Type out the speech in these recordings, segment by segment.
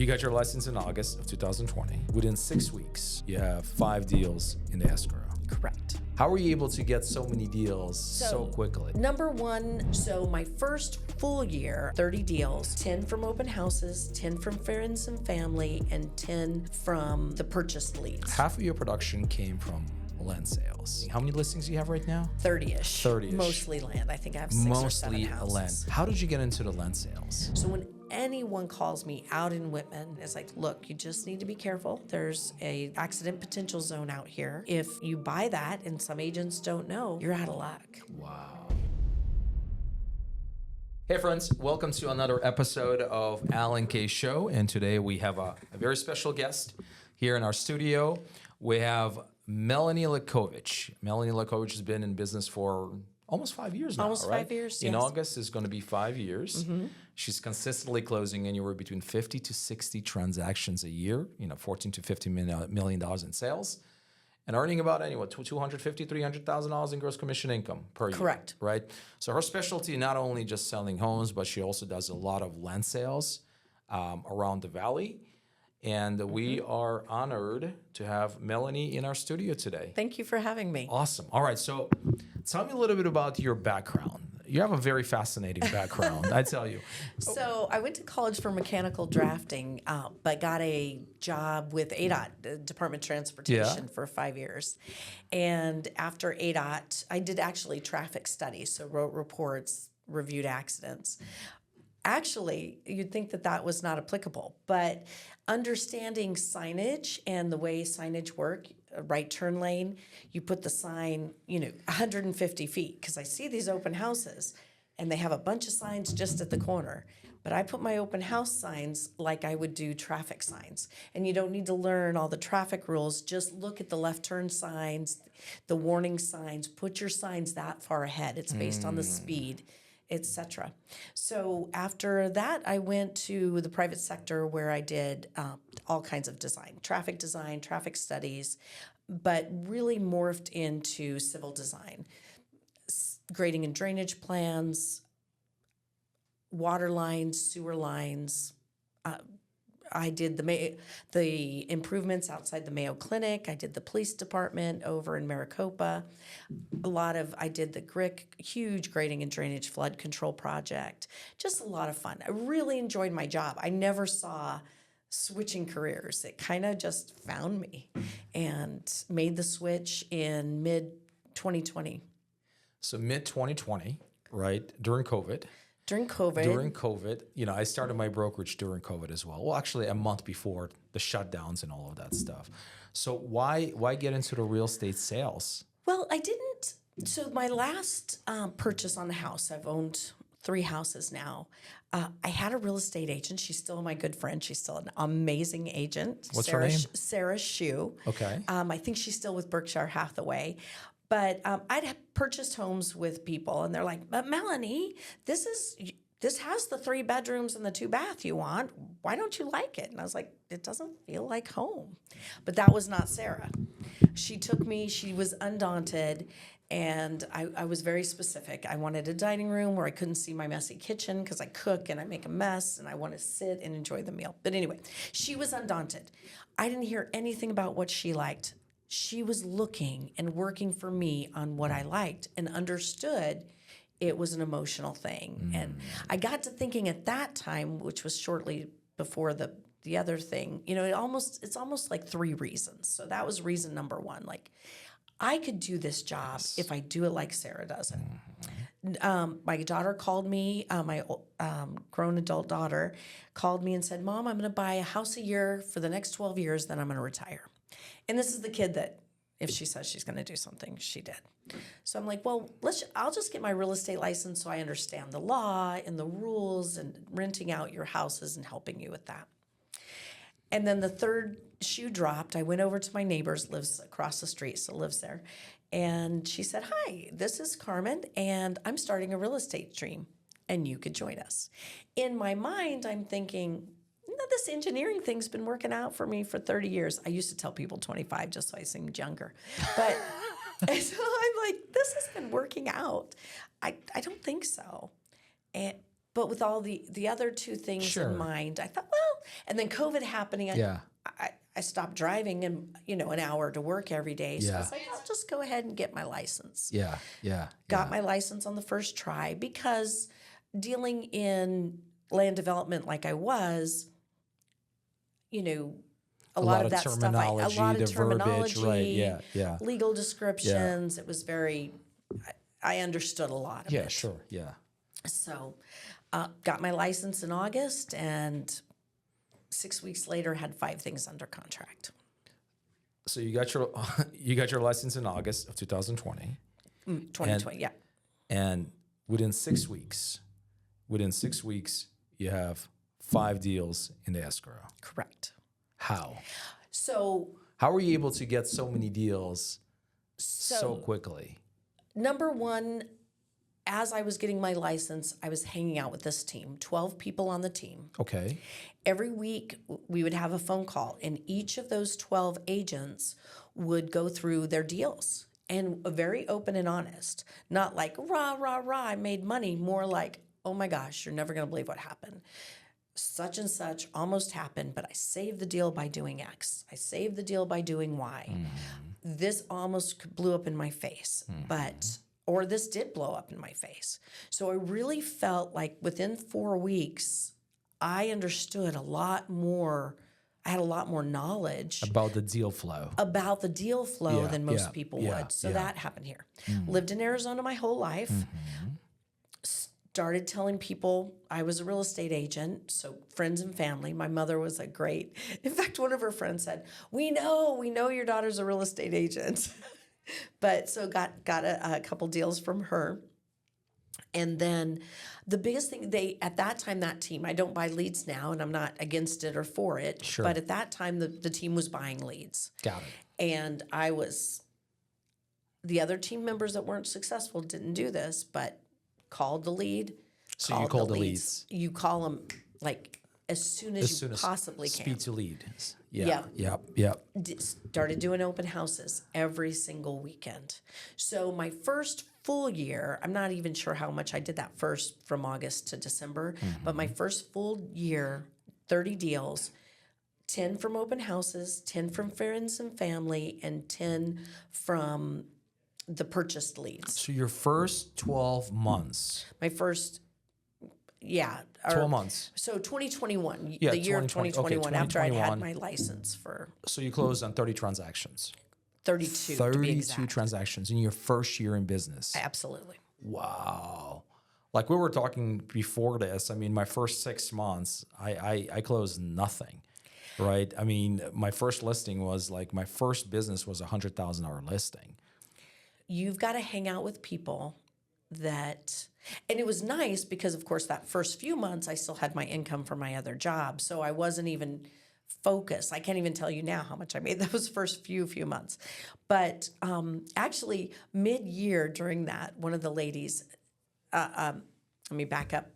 You got your license in August of 2020. Within 6 weeks, you have 5 deals in the escrow. Correct. How were you able to get so many deals so quickly? Number one, so my first full year, 30 deals, 10 from open houses, 10 from friends and family, and 10 from the purchased leads. Half of your production came from land sales. How many listings do you have right now? 30-ish. 30-ish. Mostly land. I think I have 6 or 7 Mostly houses. land. How did you get into the land sales? So when anyone calls me out in Whitman, it's like, look, you just need to be careful. There's a accident potential zone out here. If you buy that and some agents don't know, you're out of luck. Wow. Hey friends, welcome to another episode of Alan Kay Show. And today we have a very special guest here in our studio. We have Melanie Lakovich. Melanie Lakovich has been in business for almost 5 years now, Almost right? 5 years, In yes. August is going to be 5 years. She's consistently closing anywhere between 50 to 60 transactions a year, 14 to $50 million in sales, and earning about anyway $250,000, $300,000 in gross commission income per year. Correct. Right? So her specialty, not only just selling homes, but she also does a lot of land sales around the valley. And we are honored to have Melanie in our studio today. Thank you for having me. Awesome. All right. So tell me a little bit about your background. You have a very fascinating background, I tell you. So I went to college for mechanical drafting, but got a job with ADOT, the Department of Transportation, for 5 years. And after ADOT, I did actually traffic studies, so wrote reports, reviewed accidents. Actually, you'd think that that was not applicable, but understanding signage and the way signage work, a right turn lane, you put the sign, 150 feet, because I see these open houses and they have a bunch of signs just at the corner. But I put my open house signs like I would do traffic signs. And you don't need to learn all the traffic rules. Just look at the left turn signs, the warning signs, put your signs that far ahead. It's based on the speed, etc. So after that, I went to the private sector where I did all kinds of design, traffic studies, but really morphed into civil design, grading and drainage plans, water lines, sewer lines. I did the improvements outside the Mayo Clinic. I did the police department over in Maricopa. I did the GRIC, huge grading and drainage flood control project. Just a lot of fun. I really enjoyed my job. I never saw switching careers. It kind of just found me and made the switch in mid-2020. So mid-2020, right, during COVID. During COVID, I started my brokerage during COVID as well. Well, actually, a month before the shutdowns and all of that stuff. So why get into the real estate sales? Well, I didn't. So my last purchase on the house, I've owned 3 houses now. I had a real estate agent. She's still my good friend. She's still an amazing agent. What's her name? Sarah Shue. Okay. I think she's still with Berkshire Hathaway. But I'd have purchased homes with people, and they're like, "But Melanie, this has the 3 bedrooms and the 2 bath you want. Why don't you like it?" And I was like, "It doesn't feel like home." But that was not Sarah. She took me. She was undaunted, and I was very specific. I wanted a dining room where I couldn't see my messy kitchen because I cook and I make a mess, and I want to sit and enjoy the meal. But anyway, she was undaunted. I didn't hear anything about what she liked. She was looking and working for me on what I liked and understood it was an emotional thing. And I got to thinking at that time, which was shortly before the other thing, it's almost like 3 reasons. So that was reason number 1. Like, I could do this job if I do it like Sarah does it. My daughter called me, my grown adult daughter called me and said, "Mom, I'm going to buy a house a year for the next 12 years, then I'm going to retire." And this is the kid that if she says she's going to do something, she did. So I'm like, well, I'll just get my real estate license so I understand the law and the rules and renting out your houses and helping you with that. And then the third shoe dropped. I went over to my neighbor's, lives across the street, so lives there. And she said, "Hi, this is Carmen, and I'm starting a real estate dream, and you could join us." In my mind, I'm thinking, this engineering thing's been working out for me for 30 years. I used to tell people 25 just so I seemed younger. But so I'm like, this has been working out. I don't think so. But with all the other 2 things in mind, I thought, well, And then COVID happening, Yeah. I stopped driving and, an hour to work every day. So I Yeah. was like, I'll just go ahead and get my license. Yeah. Yeah. Got my license on the first try because dealing in land development like I was, a lot of that stuff, a terminology, lot of the terminology, verbiage, right? Yeah. Yeah. legal descriptions. It was I understood a lot of Yeah. it. Sure. Yeah. So, got my license in August, and 6 weeks later had 5 things under contract. So you got your you got your license in August of 2020, 2020, yeah. and within 6 weeks, you have 5 deals in the escrow. Correct. How? So, How were you able to get so many deals so quickly? number one, as I was getting my license, I was hanging out with this team, 12 people on the team. Okay. Every week, we would have a phone call, and each of those 12 agents would go through their deals and very open and honest. Not like, rah, rah, rah, I made money. More like, oh my gosh, you're never going to believe what happened. Such and such almost happened, but I saved the deal by doing X. I saved the deal by doing Y. This almost blew up in my face, or this did blow up in my face. So I really felt like within 4 weeks, I understood a lot more. I had a lot more knowledge About the deal flow. about the deal flow Yeah, than most yeah, people yeah, would. So yeah. that happened here. Lived in Arizona my whole life. Started telling people I was a real estate agent, so friends and family. My mother was a great. In fact, one of her friends said, we know your daughter's a real estate agent." But so got a couple deals from her. And then the biggest thing, at that time, that team, I don't buy leads now, and I'm not against it or for it. Sure. But at that time, the team was buying leads. Got it. And the other team members that weren't successful didn't do this, but called the lead. So you called the leads. You call them like as soon as you possibly can. Speed to lead. Yeah. Yep. Started doing open houses every single weekend. So my first full year, I'm not even sure how much I did that first from August to December, but my first full year, 30 deals, 10 from open houses, 10 from friends and family, and 10 from the purchased leads. So your first 12 months. My first, 12 months. So 2021, Yeah, the year of 2020, 2021, okay, after I'd had 2021. my license for So you closed on 30 transactions. 32 to be 32 exact. transactions in your first year in business. Absolutely. Wow. Like we were talking before this, I mean, my first 6 months, I closed nothing, right? I mean, my first listing was like, my first business was a $100,000 listing. You've got to hang out with people and it was nice because, of course, that first few months, I still had my income from my other job. So I wasn't even focused. I can't even tell you now how much I made those first few months. But actually, mid-year during that, one of the ladies, let me back up.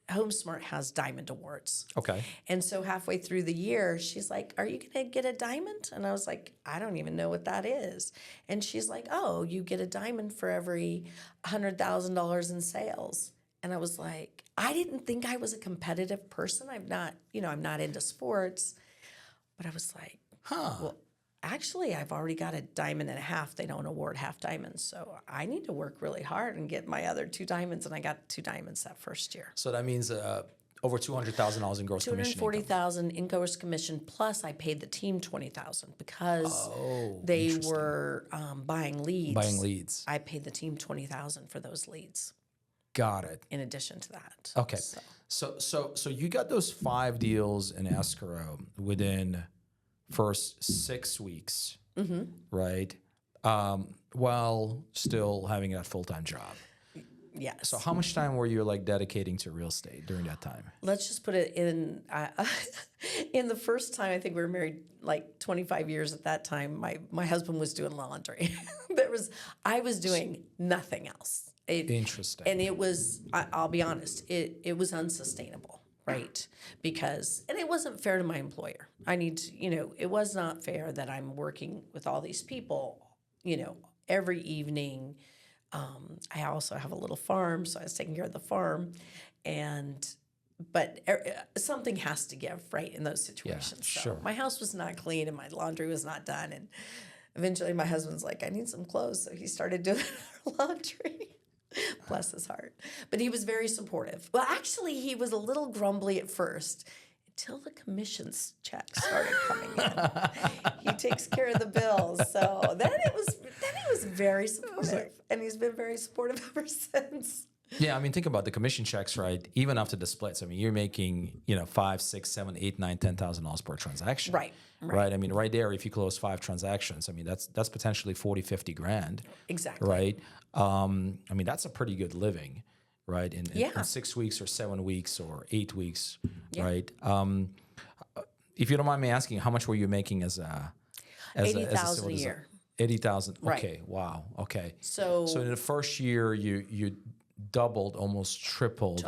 HomeSmart has diamond awards. Okay. And so halfway through the year, she's like, "Are you going to get a diamond?" And I was like, "I don't even know what that is." And she's like, "Oh, you get a diamond for every $100,000 in sales." And I was like, I didn't think I was a competitive person. I'm not into sports. But I was like, well, actually, I've already got a diamond and a half. They don't award half diamonds. So I need to work really hard and get my other 2 diamonds. And I got 2 diamonds that first year. So that means over $200,000 in gross commission. $240,000 in gross commission, plus I paid the team $20,000 because they were buying leads. Buying leads. I paid the team $20,000 for those leads. Got it. In addition to that. Okay. So you got those 5 deals in escrow within first 6 weeks, right? While still having that full-time job. Yes. So how much time were you like dedicating to real estate during that time? Let's just put it in. In the first time, I think we were married like 25 years at that time. My husband was doing laundry. I was doing nothing else. Interesting. And it was. I'll be honest. It was unsustainable, right? And it wasn't fair to my employer. It was not fair that I'm working with all these people, every evening. I also have a little farm, so I was taking care of the farm, and but something has to give, right, in those situations. So sure. my house was not clean and my laundry was not done. And eventually my husband's like, I need some clothes. So he started doing our laundry. Bless his heart. But he was very supportive. Well, actually, he was a little grumbly at first until the commissions checks started coming in. He takes care of the bills. So then he was very supportive. And he's been very supportive ever since. Yeah, I mean, think about the commission checks, right? Even after the splits, I mean, you're making, $5, 6, 7, 8, 9, $10,000 per transaction. Right. I mean, right there, if you close 5 transactions, I mean, that's potentially 40, 50 grand. Exactly. Right. I mean, that's a pretty good living, right? In 6 weeks or 7 weeks or 8 weeks, right? If you don't mind me asking, how much were you making as a $80,000 a year. 80,000. Right. Okay. Wow. Okay. So in the first year, you doubled, almost tripled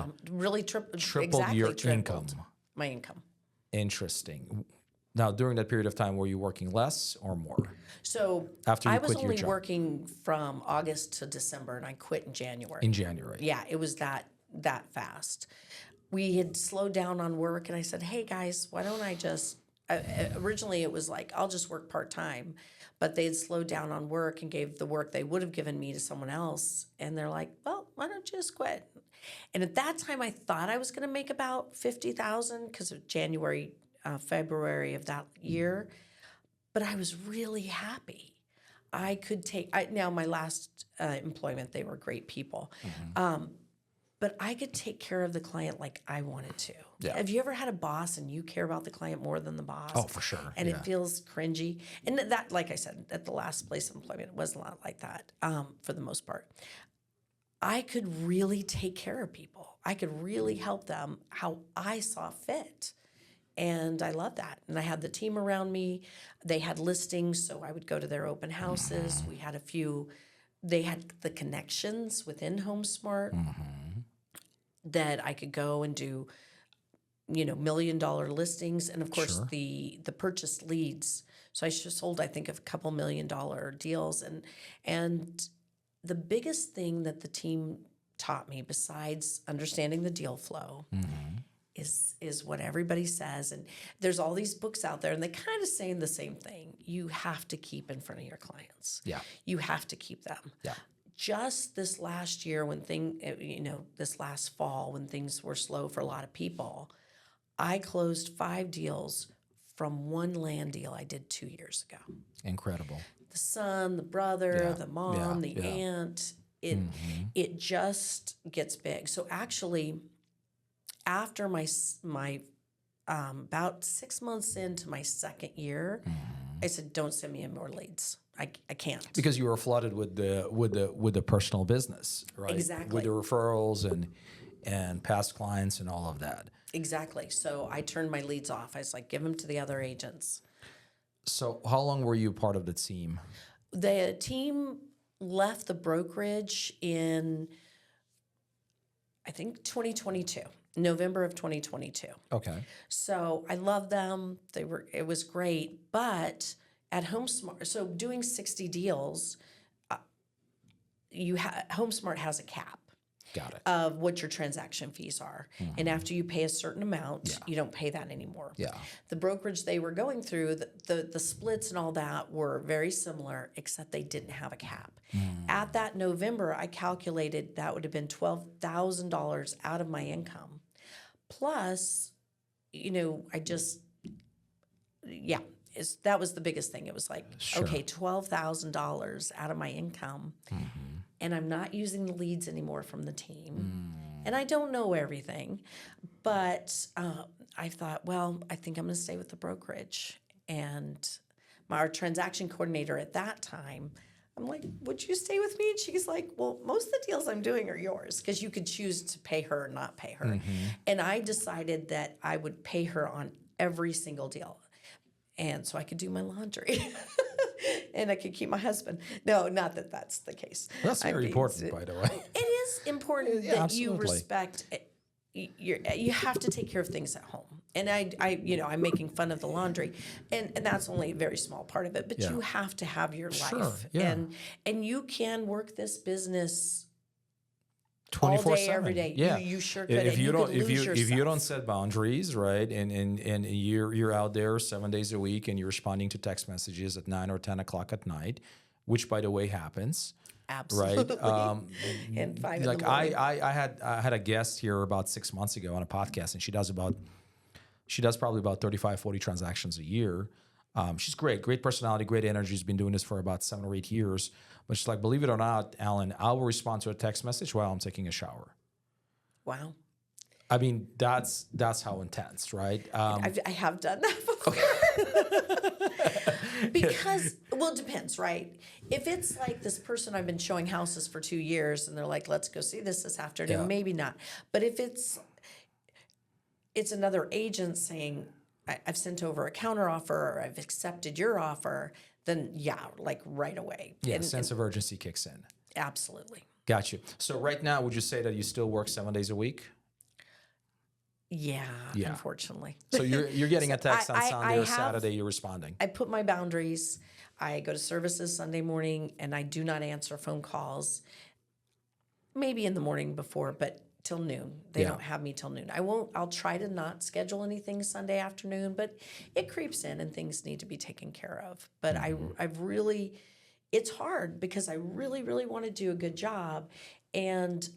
tripled your income. My income. Interesting. Now, during that period of time, were you working less or more? So After you I was quit your only job? working from August to December, and I quit in January. In January. Yeah, it was that fast. We had slowed down on work, and I said, "Hey guys, why don't I just?" Originally, it was like I'll just work part-time, but they had slowed down on work and gave the work they would have given me to someone else, and they're like, "Well, why don't you just quit?" And at that time, I thought I was going to make about 50,000 because of January, February of that year, but I was really happy. I could take now my last employment; they were great people. But I could take care of the client like I wanted to. Yeah. Have you ever had a boss and you care about the client more than the boss? Oh, for sure. And yeah. it feels cringy. And that, like I said, at the last place of employment, it was a lot like that for the most part. I could really take care of people. I could really help them how I saw fit. And I love that. And I had the team around me. They had listings, so I would go to their open houses. We had a few. They had the connections within HomeSmart that I could go and do, $1 million listings, and of course Sure. the purchase leads. So I sold, I think, of a couple $1 million deals, and the biggest thing that the team taught me, besides understanding the deal flow, is what everybody says. And there's all these books out there, and they kind of saying the same thing. You have to keep in front of your clients. Yeah. You have to keep them. Yeah. Just this last year this last fall when things were slow for a lot of people, I closed 5 deals from one land deal I did 2 years ago. Incredible. The son, the brother, Yeah, the mom, yeah, the yeah. aunt, it just gets big. So actually, after my about 6 months into my second year, I said, "Don't send me any more leads. I can't." Because you were flooded with the personal business, right? Exactly. With the referrals and past clients and all of that. Exactly. So I turned my leads off. I was like, give them to the other agents. So how long were you part of the team? The team left the brokerage in, I think, 2022, November of 2022. Okay. So I love them. It was great. But at HomeSmart, so doing 60 deals, HomeSmart has a cap Got it. of what your transaction fees are. And after you pay a certain amount, you don't pay that anymore. Yeah. The brokerage they were going through, the splits and all that were very similar, except they didn't have a cap. At that November, I calculated that would have been $12,000 out of my income. Plus, that was the biggest thing. It was like, Sure. okay, $12,000 out of my income, and I'm not using the leads anymore from the team. And I don't know everything, but I thought, well, I think I'm going to stay with the brokerage. And our transaction coordinator at that time, I'm like, would you stay with me? And she's like, well, most of the deals I'm doing are yours, because you could choose to pay her or not pay her. And I decided that I would pay her on every single deal. And so I could do my laundry and I could keep my husband. No, not that that's the case. That's very important, by the way. It is important Yeah, that you absolutely. respect. You have to take care of things at home. And I'm making fun of the laundry, and that's only a very small part of it. But Yeah. you have to have your Sure, life, yeah. and you can work this business all 24/7. day, every day. Yeah. You sure could. If and you don't could lose if you yourself. don't set boundaries, right, and you're out there 7 days a week and you're responding to text messages at 9 or 10 o'clock at night, which by the way happens. Absolutely. Right. And 5 Like in the morning. I had a guest here about 6 months ago on a podcast, and she does probably about 35, 40 transactions a year. She's great personality, great energy. She's been doing this for about 7 or 8 years. But she's like, believe it or not, Alan, I will respond to a text message while I'm taking a shower. Wow. I mean, that's how intense, right? I have done that before. Because, well, it depends, right? If it's like this person I've been showing houses for 2 years and they're like, let's go see this afternoon, Yeah. maybe not. But if it's another agent saying, I've sent over a counter offer or I've accepted your offer, then yeah, like right away. Yeah, sense of urgency kicks in. Absolutely. Got you. So right now, would you say that you still work 7 days a week? Yeah, Yeah. unfortunately. So you're getting a text on I Sunday or have- Saturday, you're responding. I put my boundaries. I go to services Sunday morning and I do not answer phone calls. Maybe in the morning before, but till noon. They Yeah. don't have me till noon. I'll try to not schedule anything Sunday afternoon, but it creeps in and things need to be taken care of. But I've really, it's hard because I really, really want to do a good job. And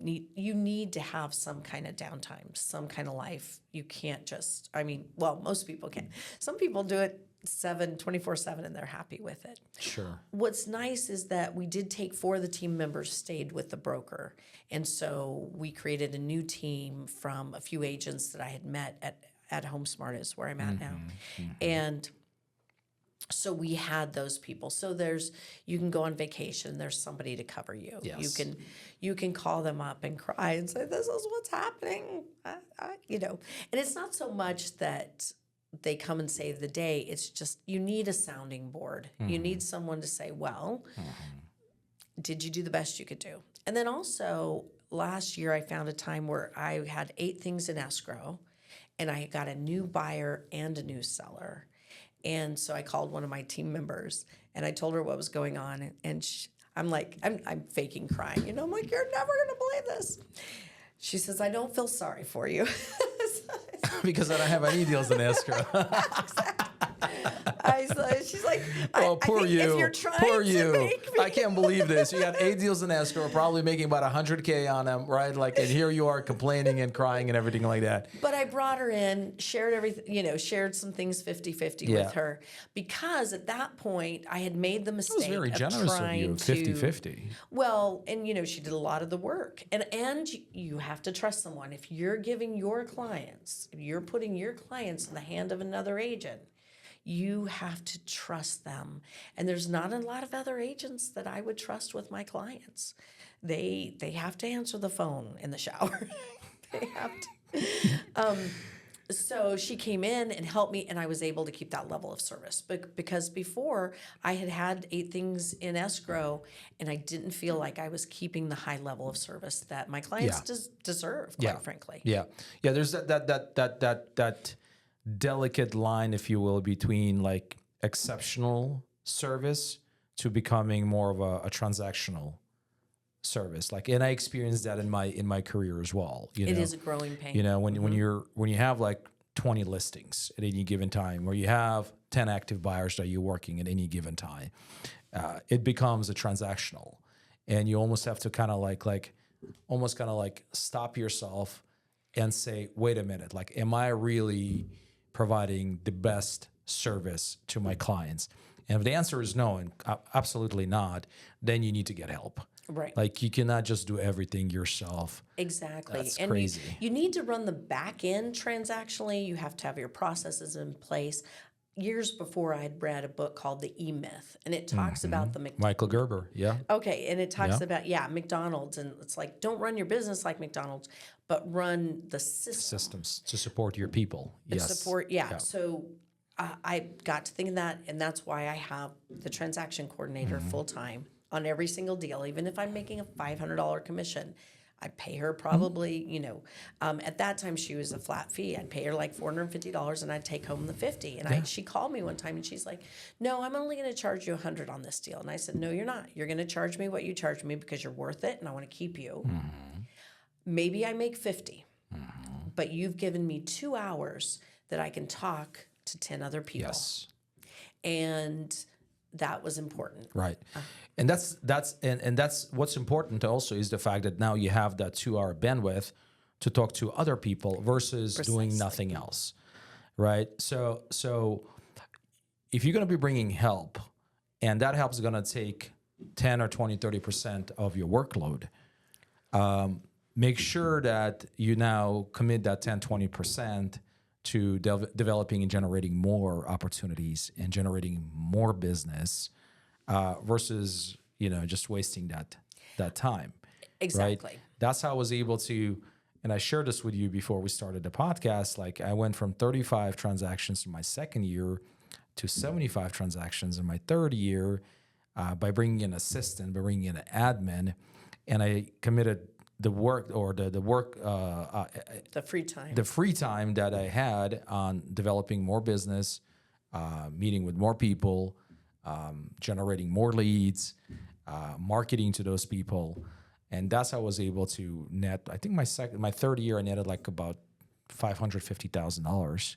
you need to have some kind of downtime, some kind of life. You can't just, most people can. Some people do it 24/7 and they're happy with it. Sure. What's nice is that we did take 4 of the team members stayed with the broker. And so we created a new team from a few agents that I had met at HomeSmart is where I'm at now. And so we had those people. So you can go on vacation. There's somebody to cover you. Yes. You can call them up and cry and say, "This is what's happening." And it's not so much that they come and save the day. It's just you need a sounding board. You need someone to say, "Well, did you do the best you could do?" And then also last year, I found a time where I had 8 things in escrow, and I got a new buyer and a new seller. And so I called one of my team members and I told her what was going on. And I'm faking crying. I'm like, "You're never going to believe this." She says, "I don't feel sorry for you." Because I don't have any deals in escrow. She's like, Oh, I poor think you. if you're trying Poor to you. make me I can't believe this. You had 8 deals in escrow, probably making about $100K on them, right? Like, and here you are complaining and crying and everything like that. But I brought her in, shared everything, shared some things 50-50 Yeah. with her because at that point I had made the mistake It was very of generous of trying you, to 50-50. Well, and she did a lot of the work. And you have to trust someone. If you're putting your clients in the hand of another agent, you have to trust them. And there's not a lot of other agents that I would trust with my clients. They have to answer the phone in the shower. They have to. So she came in and helped me, and I was able to keep that level of service. But because before I had 8 things in escrow, and I didn't feel like I was keeping the high level of service that my clients deserve, quite frankly. Yeah. There's that delicate line, if you will, between like exceptional service to becoming more of a transactional service. Like, and I experienced that in my career as well. It is a growing pain. When you have like 20 listings at any given time, or you have 10 active buyers that you're working at any given time, it becomes a transactional, and you almost have to kind of like stop yourself and say, wait a minute, like, am I really providing the best service to my clients? And if the answer is no, and absolutely not, then you need to get help. Right. Like, you cannot just do everything yourself. Exactly. That's and crazy. You need to run the back end transactionally. You have to have your processes in place. Years before, I had read a book called The E-Myth, and it talks about the Michael Gerber, yeah. Okay, and it talks about McDonald's, and it's like, don't run your business like McDonald's, but run the Systems to support your people. Yes. Support, So I got to thinking that, and that's why I have the transaction coordinator full time on every single deal. Even if I'm making a $500 commission, I'd pay her probably, at that time she was a flat fee. I'd pay her like $450 and I'd take home the 50. And she called me one time and she's like, "No, I'm only going to charge you 100 on this deal." And I said, "No, you're not. You're going to charge me what you charge me because you're worth it and I want to keep you. Maybe I make 50, but you've given me 2 hours that I can talk to 10 other people." Yes. And that was important. Right. And that's what's important also is the fact that now you have that 2 hour bandwidth to talk to other people versus doing nothing else. Right. So if you're going to be bringing help and that help is going to take 10 or 20, 30% of your workload, make sure that you now commit that 10, 20% to developing and generating more opportunities and generating more business versus, just wasting that time. Exactly. Right? That's how I was able to, and I shared this with you before we started the podcast, like I went from 35 transactions in my second year to 75 transactions in my third year by bringing in an assistant, by bringing in an admin, and I committed the work or the free time that I had on developing more business, meeting with more people, generating more leads, marketing to those people, and that's how I was able to net. I think my third year I netted like about $550,000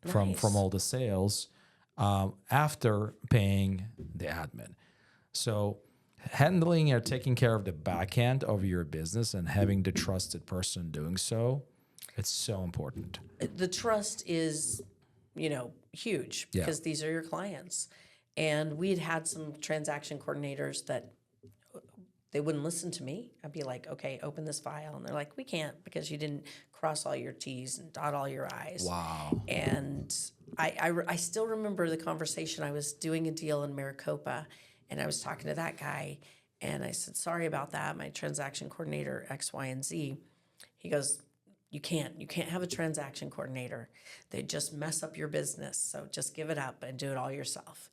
from all the sales after paying the admin. So handling or taking care of the back end of your business and having the trusted person doing so, it's so important. The trust is, huge because these are your clients. And we'd had some transaction coordinators that they wouldn't listen to me. I'd be like, "Okay, open this file." And they're like, "We can't because you didn't cross all your T's and dot all your I's." Wow. And I still remember the conversation. I was doing a deal in Maricopa and I was talking to that guy and I said, "Sorry about that. My transaction coordinator, X, Y, and Z." He goes, You can't have a transaction coordinator. They just mess up your business. So just give it up and do it all yourself."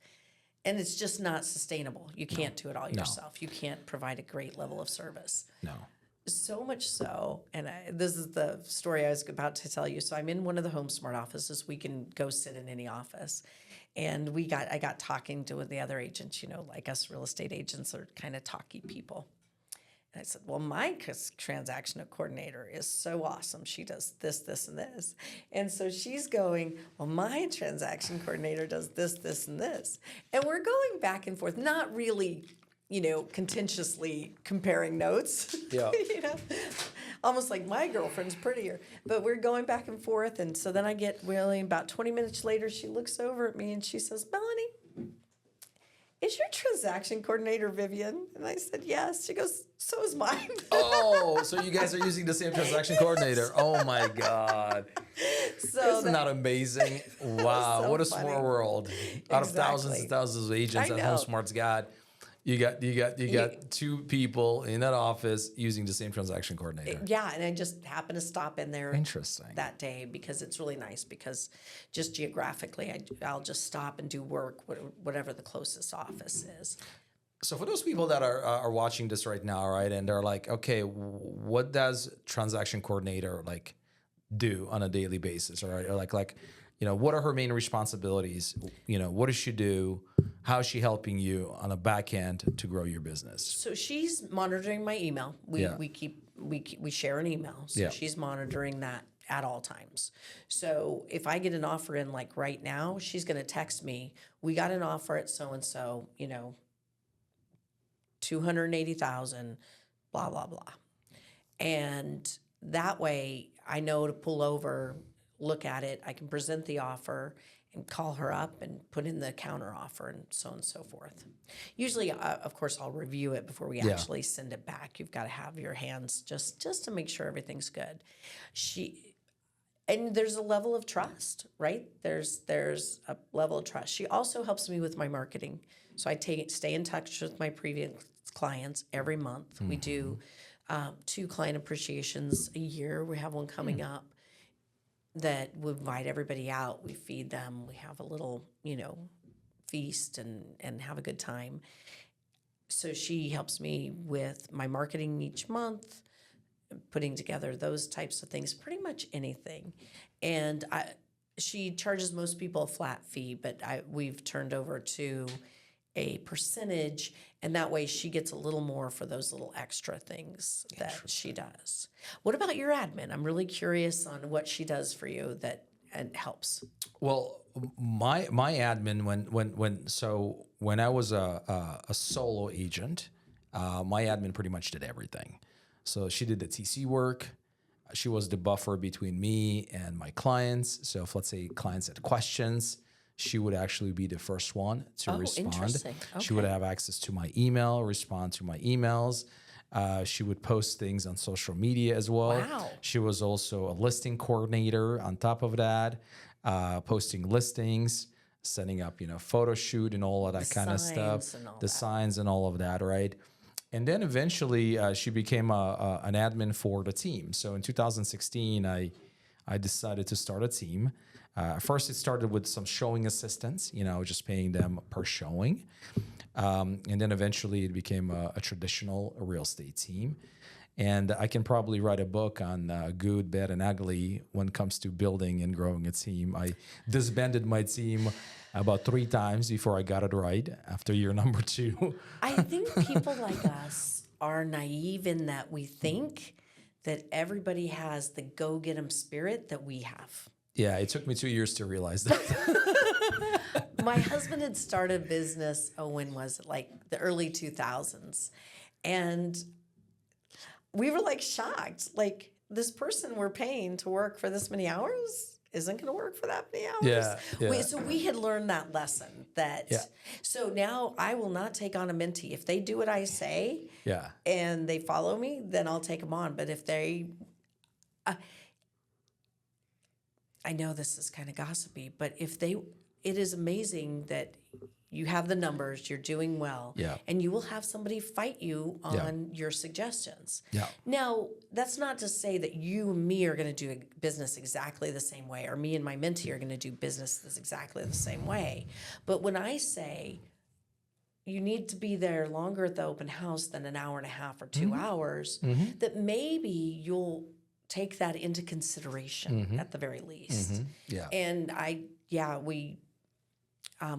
And it's just not sustainable. You can't do it all yourself. You can't provide a great level of service. No. So much so, and this is the story I was about to tell you. So I'm in one of the HomeSmart offices. We can go sit in any office. And I got talking to the other agents, like us real estate agents are kind of talky people. And I said, "Well, my transaction coordinator is so awesome. She does this, this, and this." And so she's going, "Well, my transaction coordinator does this, this, and this." And we're going back and forth, not really, contentiously comparing notes. Yeah. Almost like my girlfriend's prettier. But we're going back and forth. And so then I get really about 20 minutes later, she looks over at me and she says, "Melanie, is your transaction coordinator Vivian?" And I said, "Yes." She goes, "So is mine." Oh, so you guys are using the same transaction coordinator. Oh my God. So Isn't that amazing? Wow. so What a funny. small world. Out of thousands and Exactly. thousands of agents I that know. HomeSmart's got, you got two people in that office using the same transaction coordinator. Yeah, and I just happened to stop in there Interesting. that day because it's really nice because just geographically, I'll just stop and do work, whatever the closest office is. So for those people that are watching this right now, right, and they're like, okay, what does transaction coordinator like do on a daily basis, or like what are her main responsibilities? What does she do? How is she helping you on a back end to grow your business? So she's monitoring my email. We share an email, so Yeah. she's monitoring that at all times. So if I get an offer in like right now, she's going to text me, "We got an offer at so and so, 280,000, blah blah blah," and that way I know to pull over, look at it. I can present the offer and call her up and put in the counter offer and so forth. Usually, of course, I'll review it before we actually send it back. You've got to have your hands just to make sure everything's good. And there's a level of trust, right? There's a level of trust. She also helps me with my marketing. So I stay in touch with my previous clients every month. We do 2 client appreciations a year. We have one coming up that we invite everybody out. We feed them. We have a little, feast and have a good time. So she helps me with my marketing each month, putting together those types of things, pretty much anything. And she charges most people a flat fee, but we've turned over to a percentage, and that way she gets a little more for those little extra things that she does. What about your admin? I'm really curious on what she does for you that and helps. Well, my admin when I was a solo agent, my admin pretty much did everything. So she did the TC work. She was the buffer between me and my clients. So if, let's say, clients had questions, she would actually be the first one to respond. Interesting. She would have access to my email, respond to my emails. She would post things on social media as well. Wow. She was also a listing coordinator on top of that, posting listings, setting up, photo shoot and all of that kind of stuff, the signs and all of that, right? And then eventually she became an admin for the team. So in 2016, I decided to start a team. First, it started with some showing assistants, just paying them per showing. And then eventually it became a traditional real estate team. And I can probably write a book on good, bad, and ugly when it comes to building and growing a team. I disbanded my team about 3 times before I got it right after year number 2. I think people like us are naive in that we think that everybody has the go get 'em spirit that we have. Yeah, it took me 2 years to realize that. My husband had started a business, when was it? Like the early 2000s. And we were like shocked. Like, this person we're paying to work for this many hours isn't going to work for that many hours. Yeah. So we had learned that lesson so now I will not take on a mentee. If they do what I say and they follow me, then I'll take them on. But if they, I know this is kind of gossipy, but it is amazing that you have the numbers, you're doing well, and you will have somebody fight you on your suggestions. Yeah. Now, that's not to say that you and me are going to do business exactly the same way, or me and my mentee are going to do business exactly the same way. But when I say you need to be there longer at the open house than an hour and a half or 2 hours, that maybe you'll take that into consideration at the very least. Yeah. And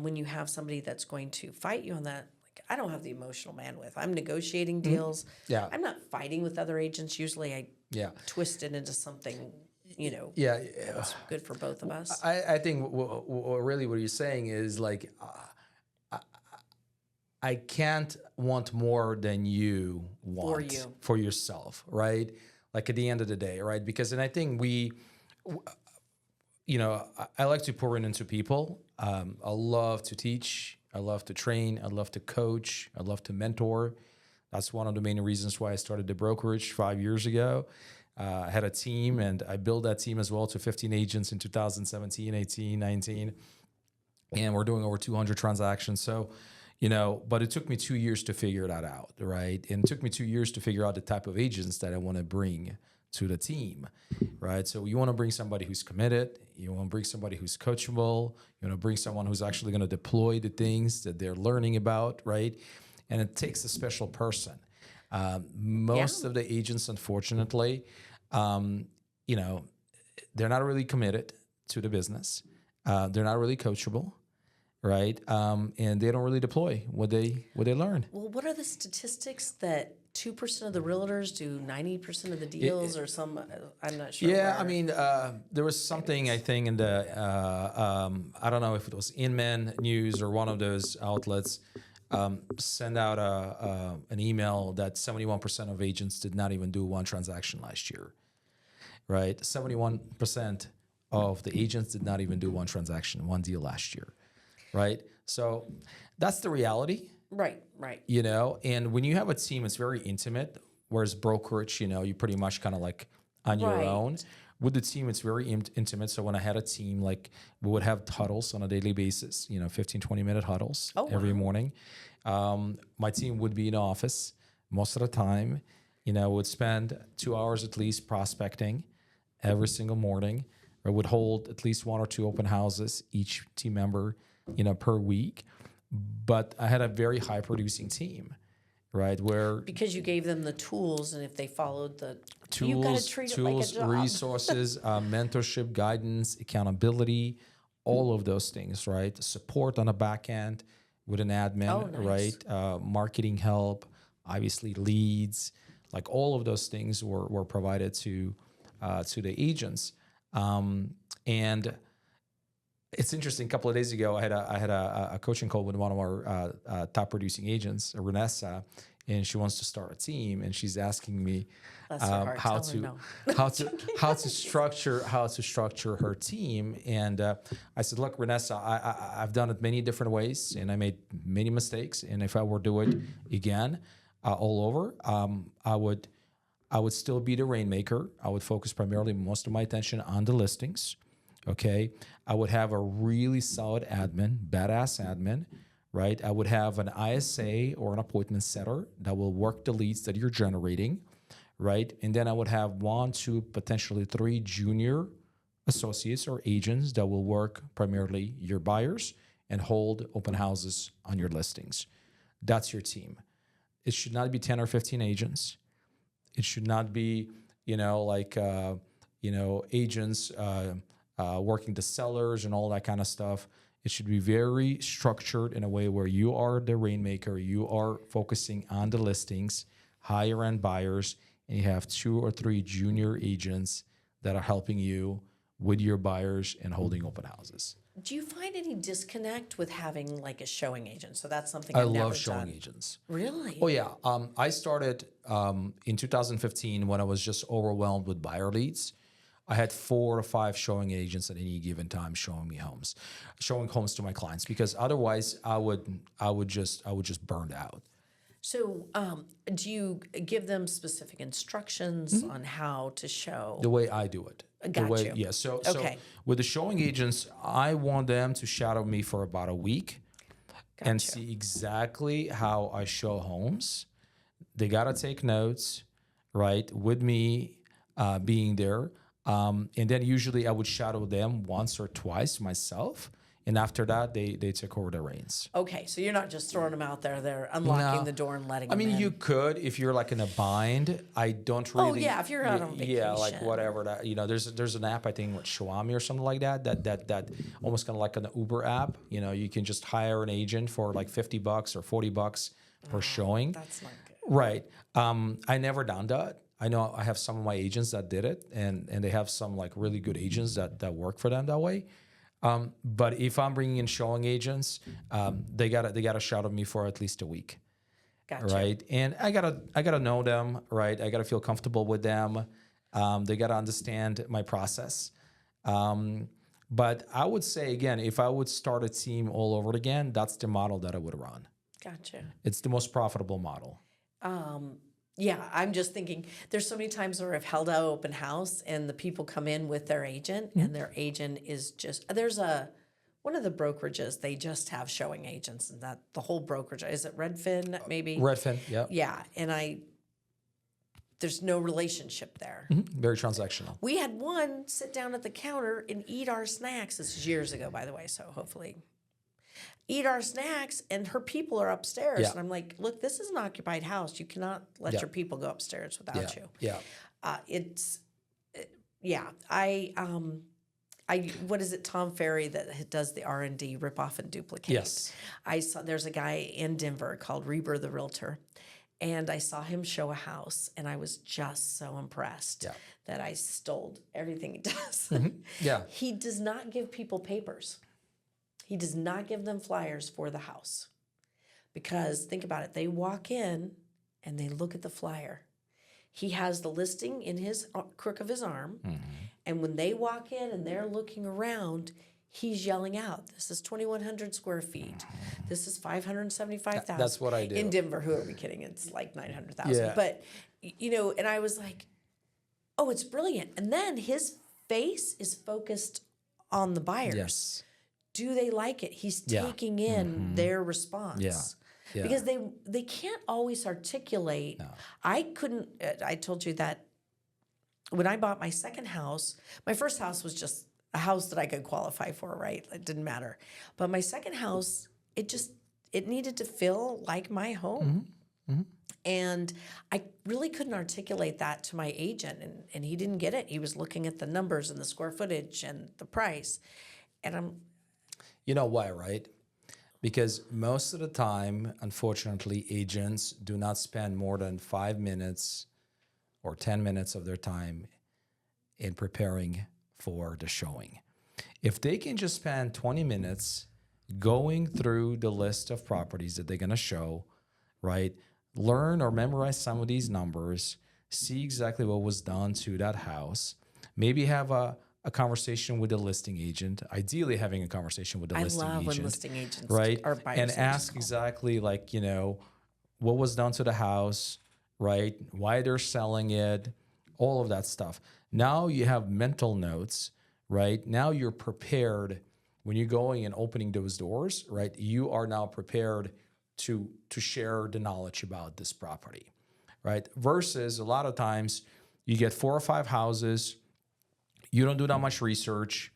when you have somebody that's going to fight you on that, like, I don't have the emotional bandwidth. I'm negotiating deals. Yeah. I'm not fighting with other agents. Usually I twist it into something, that's good for both of us. I think really what you're saying is like, I can't want more than you want for yourself, right? Like at the end of the day, right? Because, and I think I like to pour into people. I love to teach. I love to train. I love to coach. I love to mentor. That's one of the main reasons why I started the brokerage 5 years ago. I had a team, and I built that team as well to 15 agents in 2017, 18, 19. And we're doing over 200 transactions. So, but it took me 2 years to figure that out, right? And it took me 2 years to figure out the type of agents that I want to bring to the team, right? So you want to bring somebody who's committed. You want to bring somebody who's coachable. You want to bring someone who's actually going to deploy the things that they're learning about, right? And it takes a special person. Most of the agents, unfortunately, they're not really committed to the business. They're not really coachable, right? And they don't really deploy what they learn. Well, what are the statistics that 2% of the realtors do 90% of the deals, or some? I'm not sure. Yeah, I mean, there was something I think in the I don't know if it was Inman News or one of those outlets send out an email that 71% of agents did not even do one transaction last year. Right, 71% of the agents did not even do one transaction, one deal last year. Right, so that's the reality. Right. And when you have a team, it's very intimate, whereas brokerage, you pretty much kind of like on your own. With the team, it's very intimate. So when I had a team, like we would have huddles on a daily basis, 15, 20-minute huddles every morning. My team would be in the office most of the time, would spend 2 hours at least prospecting every single morning. I would hold at least 1 or 2 open houses, each team member, per week. But I had a very high producing team, right? Where Because you gave them the tools, and if they followed you got to treat it like a job. resources, mentorship, guidance, accountability, all of those things, right? Support on the back end with an admin, Oh, nice. right? Marketing help, obviously leads, like all of those things were provided to the agents. And it's interesting. A couple of days ago, I had a coaching call with one of our top producing agents, Renessa, and she wants to start a team, and she's asking me Bless her heart. how Tell her to no. how to structure her team. And I said, look, Renessa, I've done it many different ways, and I made many mistakes. And if I were to do it again, all over, I would still be the rainmaker. I would focus primarily most of my attention on the listings. Okay, I would have a really solid admin, badass admin, right? I would have an ISA or an appointment setter that will work the leads that you're generating, right? And then I would have 1, 2, potentially 3 junior associates or agents that will work primarily your buyers and hold open houses on your listings. That's your team. It should not be 10 or 15 agents. It should not be, agents working the sellers and all that kind of stuff. It should be very structured in a way where you are the rainmaker. You are focusing on the listings, higher end buyers, and you have 2 or 3 junior agents that are helping you with your buyers and holding open houses. Do you find any disconnect with having like a showing agent? So that's something I I've never love showing done. agents. Really? Oh yeah. I started in 2015 when I was just overwhelmed with buyer leads. I had 4 to 5 showing agents at any given time showing homes to my clients, because otherwise I would just burn out. So, do you give them specific instructions on how to show? The way I do it. Got you. Yeah. So Okay. with the showing agents, I want them to shadow me for about a week and Gotcha. see exactly how I show homes. They gotta take notes, right? With me being there. And then usually I would shadow them once or twice myself. And after that, they took over the reins. Okay, so you're not just throwing them out there; they're unlocking No. the door and letting I them mean, in. you could if you're like in a bind. I don't really. Oh, yeah, if you're out on Yeah, like vacation. whatever. That there's an app, I think with Xiaomi or something like that. That almost kind of like an Uber app. You can just hire an agent for like $50 or $40 per showing. That's not good. Right. I never done that. I know I have some of my agents that did it, and they have some like really good agents that work for them that way. But if I'm bringing in showing agents, they gotta shadow me for at least a week, Gotcha. right? And I gotta know them, right? I gotta feel comfortable with them. They gotta understand my process. But I would say again, if I would start a team all over again, that's the model that I would run. Gotcha. It's the most profitable model. Yeah, I'm just thinking there's so many times where I've held out open house and the people come in with their agent and their agent is just one of the brokerages, they just have showing agents, and that the whole brokerage, is it Redfin maybe? Redfin, yeah. Yeah, and there's no relationship there. Very transactional. We had one sit down at the counter and eat our snacks. This is years ago, by the way, so hopefully eat our snacks, and her people are upstairs. Yeah. And I'm like, look, this is an occupied house. You cannot let Yeah. your people go upstairs without you. Yeah. What is it, Tom Ferry that does the R&D, rip off and duplicate? Yes. I saw, there's a guy in Denver called Reber the Realtor, and I saw him show a house, and I was just so impressed Yeah. that I stole everything he does. Yeah. He does not give people papers. He does not give them flyers for the house. Because think about it, they walk in and they look at the flyer. He has the listing in his crook of his arm. And when they walk in and they're looking around, he's yelling out, this is 2,100 square feet. This is 575,000. That's what I do. In Denver, who are we kidding? It's like 900,000. Yeah. But, and I was like, oh, it's brilliant. And then his face is focused on the buyers. Yes. Do they like it? He's Yeah. taking in their response. Yeah. Yeah. Because they can't always articulate. No. I told you that when I bought my second house, my first house was just a house that I could qualify for, right? It didn't matter. But my second house, it needed to feel like my home. And I really couldn't articulate that to my agent, and he didn't get it. He was looking at the numbers and the square footage and the price. And I'm, You know why, right? Because most of the time, unfortunately, agents do not spend more than 5 minutes or 10 minutes of their time in preparing for the showing. If they can just spend 20 minutes going through the list of properties that they're going to show, right? Learn or memorize some of these numbers, see exactly what was done to that house, maybe have a conversation with the listing agent, ideally having a conversation with the I listing love agent. when listing agents Right. or buyers And agents ask call. exactly like, what was done to the house, right? Why they're selling it, all of that stuff. Now you have mental notes, right? Now you're prepared when you're going and opening those doors, right? You are now prepared to share the knowledge about this property, right? Versus a lot of times you get 4 or 5 houses, you don't do that much research,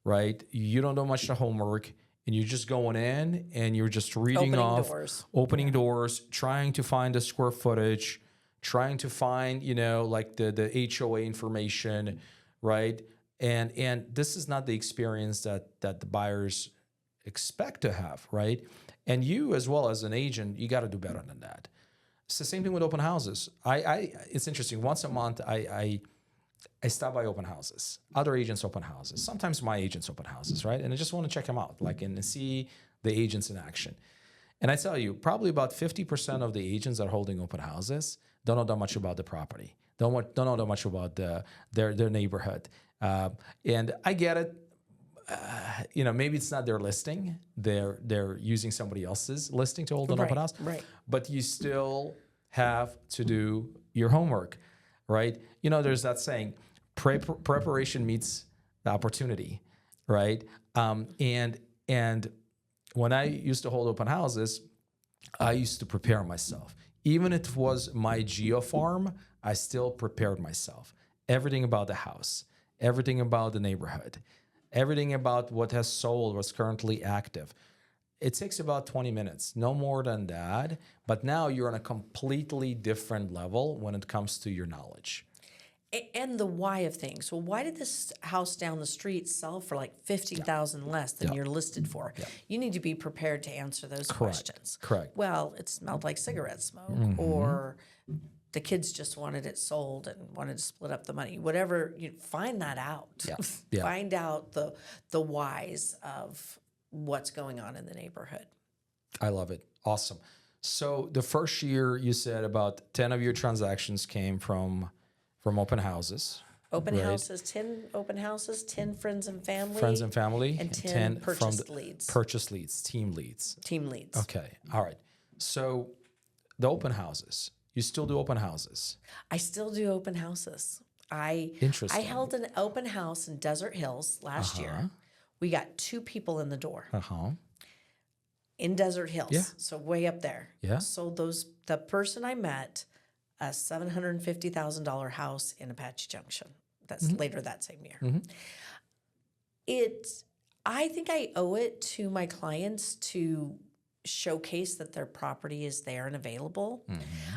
right? You don't do much the homework, and you're just going in and you're just reading Opening off, doors. opening doors, trying to find the square footage, trying to find, like the HOA information, right? And this is not the experience that the buyers expect to have, right? And you as well as an agent, you got to do better than that. It's the same thing with open houses. It's interesting. Once a month, I stop by open houses, other agents' open houses, sometimes my agents' open houses, right? And I just want to check them out, and see the agents in action. And I tell you, probably about 50% of the agents that are holding open houses don't know that much about the property, don't know that much about their neighborhood. And I get it. Maybe it's not their listing. They're using somebody else's listing to hold an open house. Right. But you still have to do your homework, right? There's that saying, preparation meets the opportunity, right? And when I used to hold open houses, I used to prepare myself. Even if it was my geo farm, I still prepared myself. Everything about the house, everything about the neighborhood, everything about what has sold, what's currently active. It takes about 20 minutes, no more than that. But now you're on a completely different level when it comes to your knowledge. And the why of things. Well, why did this house down the street sell for like 50,000 less than you're listed for? You need to be prepared to answer those questions. Correct. Well, it smelled like cigarette smoke, or the kids just wanted it sold and wanted to split up the money. Whatever, you find that out. Yeah. Find out the whys of what's going on in the neighborhood. I love it. Awesome. So the first year, you said about 10 of your transactions came from open houses. Open Right. houses, 10 open houses, 10 friends and family. Friends and family. And 10 from purchased the leads. Purchase leads, team leads. Team leads. Okay. All right. So the open houses, you still do open houses. I still do open houses. I Interesting. held an open house in Desert Hills last year. We got 2 people in the door Uh-huh. in Desert Hills. Yeah. So way up there. Yeah. So the person I met, a $750,000 house in Apache Junction. That's later that same year. I think I owe it to my clients to showcase that their property is there and available.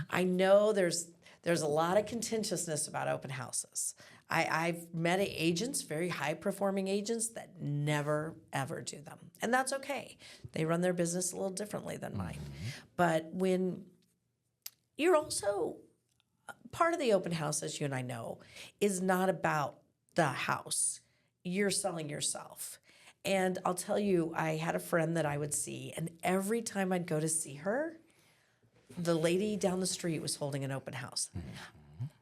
I know there's a lot of contentiousness about open houses. I've met agents, very high performing agents, that never ever do them. And that's okay. They run their business a little differently than mine. But when you're also part of the open house, as you and I know, is not about the house. You're selling yourself. And I'll tell you, I had a friend that I would see, and every time I'd go to see her, the lady down the street was holding an open house.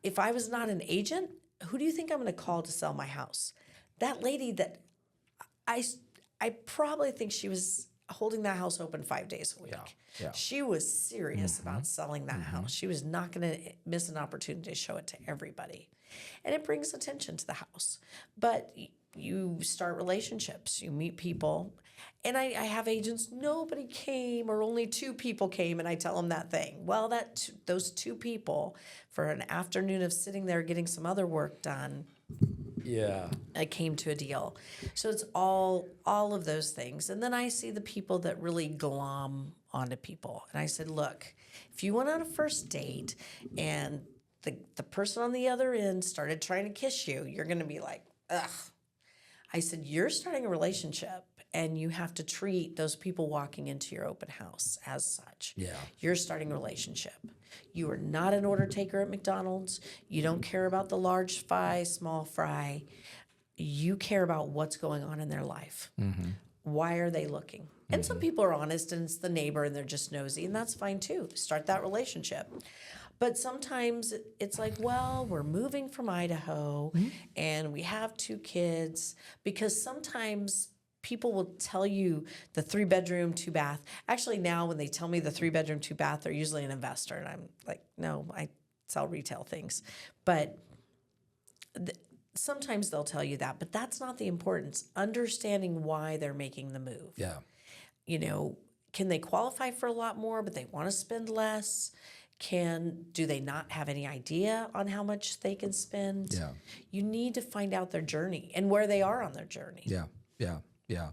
If I was not an agent, who do you think I'm going to call to sell my house? That lady that I probably think she was holding that house open 5 days a week. Yeah. She was serious about selling that house. She was not going to miss an opportunity to show it to everybody. And it brings attention to the house. But you start relationships, you meet people. And I have agents, nobody came or only 2 people came, and I tell them that thing. Well, those 2 people, for an afternoon of sitting there getting some other work done, Yeah. I came to a deal. So it's all of those things. And then I see the people that really glom onto people. And I said, look, if you went on a first date and the person on the other end started trying to kiss you, you're going to be like, ugh. I said, you're starting a relationship and you have to treat those people walking into your open house as such. Yeah. You're starting a relationship. You are not an order taker at McDonald's. You don't care about the large fry, small fry. You care about what's going on in their life. Why are they looking? And some people are honest and it's the neighbor and they're just nosy, and that's fine too. Start that relationship. But sometimes it's like, well, we're moving from Idaho and we have 2 kids, because sometimes people will tell you the 3-bedroom, 2-bath. Actually, now when they tell me the 3-bedroom, 2-bath, they're usually an investor. And I'm like, no, I sell retail things. But sometimes they'll tell you that, but that's not the importance. Understanding why they're making the move. Yeah. You know, can they qualify for a lot more, but they want to spend less? Do they not have any idea on how much they can spend? Yeah. You need to find out their journey and where they are on their journey. Yeah. Yeah. Yeah.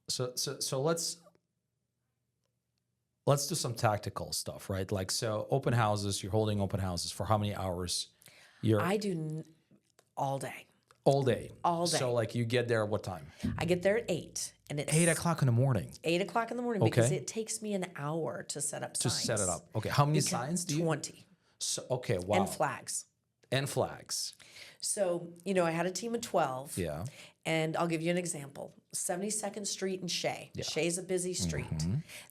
So let's do some tactical stuff, right? Like, so open houses, you're holding open houses for how many hours? I do all day. All day. All day. So like you get there at what time? I get there at 8, and it's 8 o'clock in the morning 8 o'clock in the morning because Okay. it takes me an hour to set up to signs. set it up. Okay. How many signs do you? 20. So, okay. Wow. And flags. And flags. So, you know, I had a team of 12. Yeah. And I'll give you an example. 72nd Street in Shea. Shea's a busy street.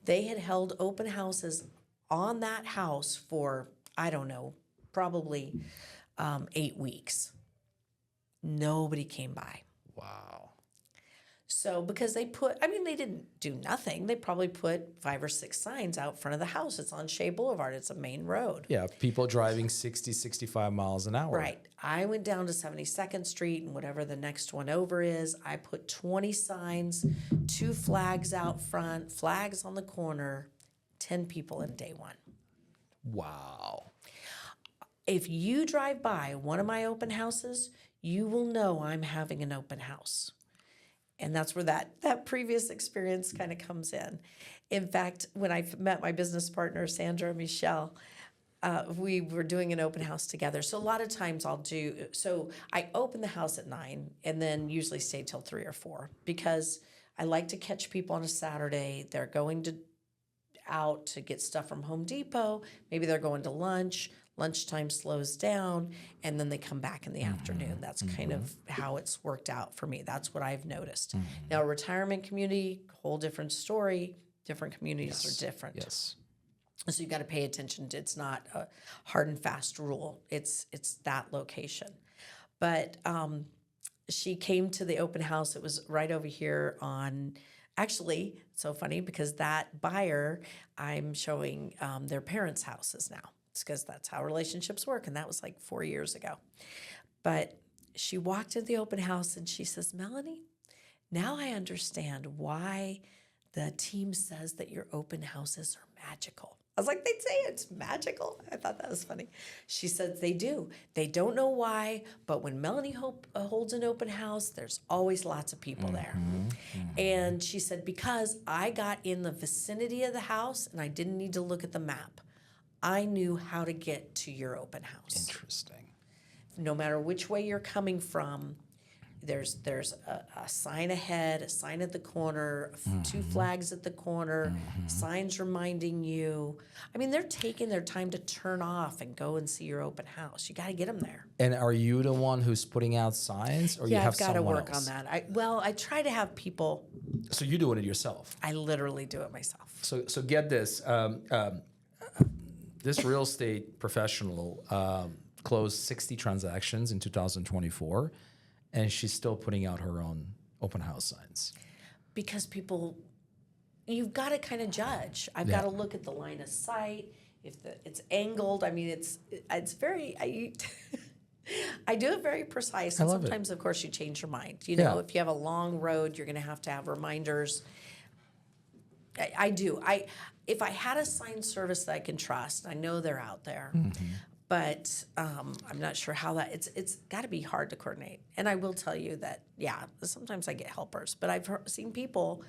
They had held open houses on that house for, I don't know, probably 8 weeks. Nobody came by. Wow. So because they didn't do nothing. They probably put 5 or 6 signs out front of the house. It's on Shea Boulevard. It's a main road. Yeah. People driving 60, 65 miles an hour. Right. I went down to 72nd Street and whatever the next one over is. I put 20 signs, 2 flags out front, flags on the corner, 10 people in day 1. Wow. If you drive by one of my open houses, you will know I'm having an open house. And that's where that previous experience kind of comes in. In fact, when I met my business partner, Sandra Michelle, we were doing an open house together. So a lot of times I open the house at 9 and then usually stay till 3 or 4 because I like to catch people on a Saturday. They're going out to get stuff from Home Depot. Maybe they're going to lunch. Lunchtime slows down, and then they come back in the afternoon. That's kind of how it's worked out for me. That's what I've noticed. Now, retirement community, whole different story. Different communities are different. Yes. So you've got to pay attention. It's not a hard and fast rule. It's that location. But she came to the open house. It was right over here on. Actually, it's so funny because that buyer, I'm showing their parents' houses now. It's because that's how relationships work, and that was like 4 years ago. But she walked into the open house and she says, Melanie, now I understand why the team says that your open houses are magical. I was like, they'd say it's magical. I thought that was funny. She said they do. They don't know why, but when Melanie holds an open house, there's always lots of people there. And she said, because I got in the vicinity of the house and I didn't need to look at the map. I knew how to get to your open house. Interesting. No matter which way you're coming from, there's a sign ahead, a sign at the corner, 2 flags at the corner, signs reminding you. I mean, they're taking their time to turn off and go and see your open house. You got to get them there. And are you the one who's putting out signs, or you have I've got to someone work else? on that. I try to have people. So you're doing it yourself. I literally do it myself. So get this. This real estate professional closed 60 transactions in 2024, and she's still putting out her own open house signs. Because you've got to kind of judge. I've got to look at the line of sight. If it's angled, I mean, it's very. I do it very precise. And love it. sometimes, of course, you change your mind. You know, if you have a long road, you're going to have reminders. I do. If I had a sign service that I can trust, I know they're out there. But I'm not sure how it's got to be hard to coordinate. And I will tell you that, sometimes I get helpers. But I've seen people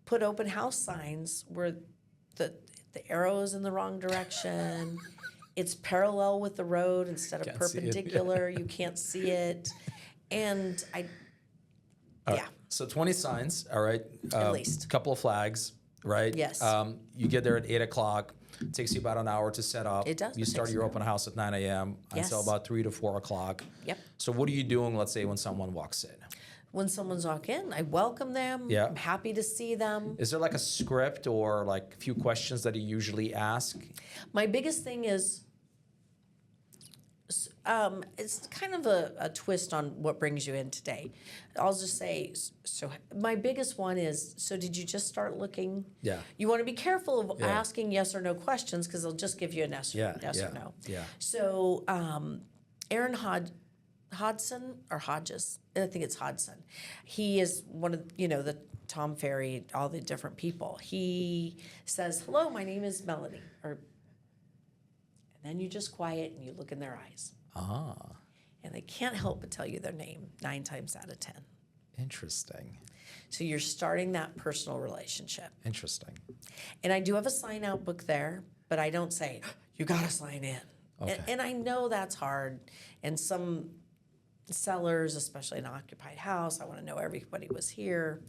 put open house signs where the arrow is in the wrong direction. It's parallel with the road instead of Can't see it. perpendicular. You can't see it. And yeah, So 20 signs, all right. At least. A couple of flags, right? Yes. You get there at 8 o'clock. It takes you about an hour to set up. It does. You It start takes your an open house at 9 a.m. Yes. until about 3 to 4 o'clock. Yep. So what are you doing, let's say, when someone walks in? When someone's walk in, I welcome them. Yeah. I'm happy to see them. Is there like a script or like a few questions that you usually ask? My biggest thing is, it's kind of a twist on what brings you in today. I'll just say, so my biggest one is, so did you just start looking? Yeah. You want to be careful of Yeah. asking yes or no questions because they'll just give you a yes, yes yeah, or no. yeah. So Aaron Hodson or Hodges, I think it's Hodson. He is one of, the Tom Ferry, all the different people. He says, hello, my name is Melanie. And then you just quiet and you look in their eyes. Ah, And they can't help but tell you their name 9 times out of 10. interesting. So you're starting that personal relationship. Interesting. And I do have a sign out book there, but I don't say, you got to sign in. Okay. And I know that's hard. And some sellers, especially an occupied house, I want to know everybody was here.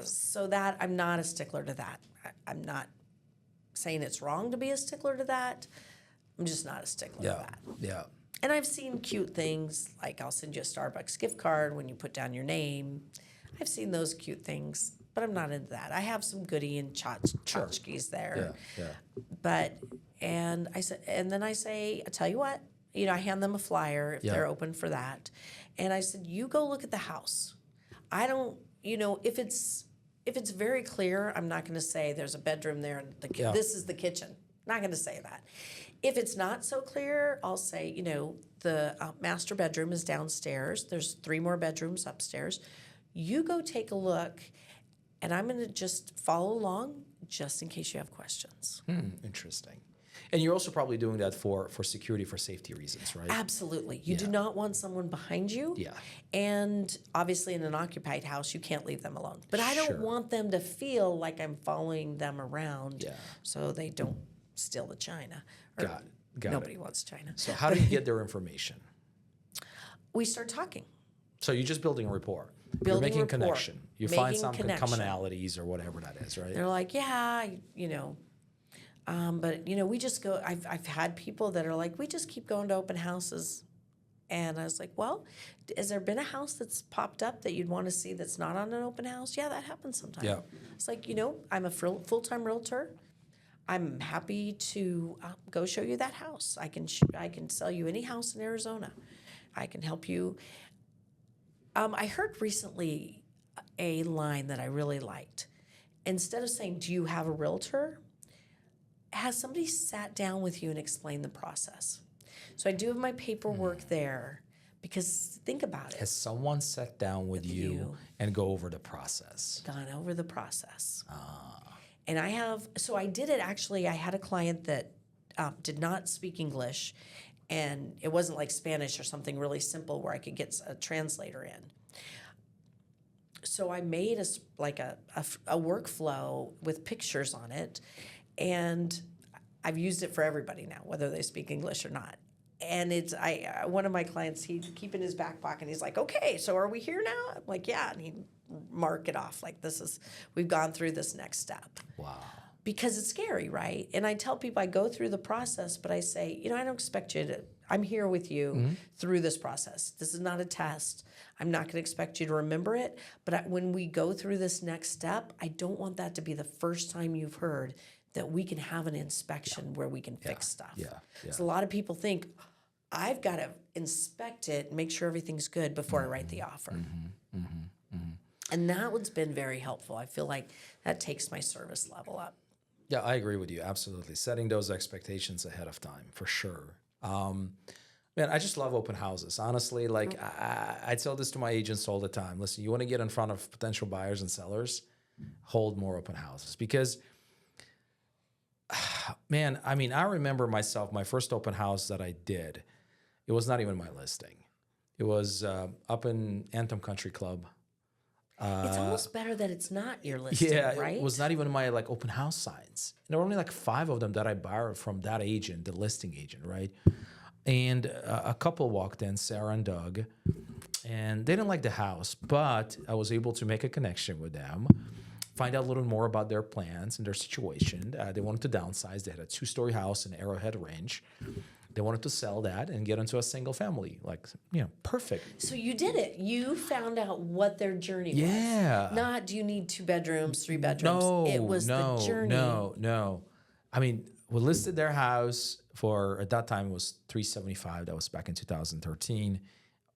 So that I'm not a stickler to that. I'm not saying it's wrong to be a stickler to that. I'm just not a stickler to Yeah, that. yeah. And I've seen cute things, like I'll send you a Starbucks gift card when you put down your name. I've seen those cute things, but I'm not into that. I have some goodie and tchotchkes there. Yeah, yeah. But, and then I say, I tell you what, I hand them a flyer if Yeah. they're open for that. And I said, you go look at the house. I don't, if it's very clear, I'm not going to say there's a bedroom there and Yeah. this is the kitchen. Not going to say that. If it's not so clear, I'll say, the master bedroom is downstairs. There's 3 more bedrooms upstairs. You go take a look, and I'm going to just follow along just in case you have questions. Interesting. And you're also probably doing that for security, for safety reasons, right? Absolutely. You do Yeah. not want someone behind you. Yeah. And obviously in an occupied house, you can't leave them alone. But I don't Sure. want them to feel like I'm following them around Yeah. so they don't steal the china. Or Got it. nobody wants china. So how do you get their information? We start talking. So you're just building a rapport. You're Building making rapport. connection. You find Making some connection. commonalities or whatever that is, right? They're like, yeah, but we just go. I've had people that are like, we just keep going to open houses, and I was like, well, has there been a house that's popped up that you'd want to see that's not on an open house? Yeah, that happens sometimes. Yeah. It's like, I'm a full-time realtor. I'm happy to go show you that house. I can sell you any house in Arizona. I can help you. I heard recently a line that I really liked. Instead of saying, do you have a realtor? Has somebody sat down with you and explained the process? So I do have my paperwork there because think about it. Has someone sat down with you and go over the process? Gone over the process. And I did it actually. I had a client that did not speak English, and it wasn't like Spanish or something really simple where I could get a translator in. So I made a workflow with pictures on it, and I've used it for everybody now, whether they speak English or not. And one of my clients, he'd keep in his back pocket. He's like, okay, so are we here now? I'm like, yeah. And he'd mark it off like we've gone through this next step. Wow. Because it's scary, right? And I tell people I go through the process, but I say, I don't expect you to, I'm here with you through this process. This is not a test. I'm not going to expect you to remember it. But when we go through this next step, I don't want that to be the first time you've heard that we can have an inspection where we can fix stuff. Yeah. So a lot of people think, I've got to inspect it, make sure everything's good before I write the offer. And that one's been very helpful. I feel like that takes my service level up. Yeah, I agree with you. Absolutely. Setting those expectations ahead of time, for sure. Man, I just love open houses. Honestly, like I tell this to my agents all the time. Listen, you want to get in front of potential buyers and sellers, hold more open houses. Because, man, I mean, I remember myself, my first open house that I did, it was not even my listing. It was up in Anthem Country Club. It's almost better that it's not your listing, Yeah, right? it was not even my like open house signs. There were only like 5 of them that I borrowed from that agent, the listing agent, right? And a couple walked in, Sarah and Doug, and they didn't like the house, but I was able to make a connection with them, find out a little more about their plans and their situation. They wanted to downsize. They had a 2-story house in Arrowhead Range. They wanted to sell that and get into a single family, like, perfect. So you did it. You found out what their journey Yeah. was. Not do you need 2 bedrooms, 3 bedrooms. No, It was the journey. No. I mean, we listed their house for, at that time it was $375. That was back in 2013.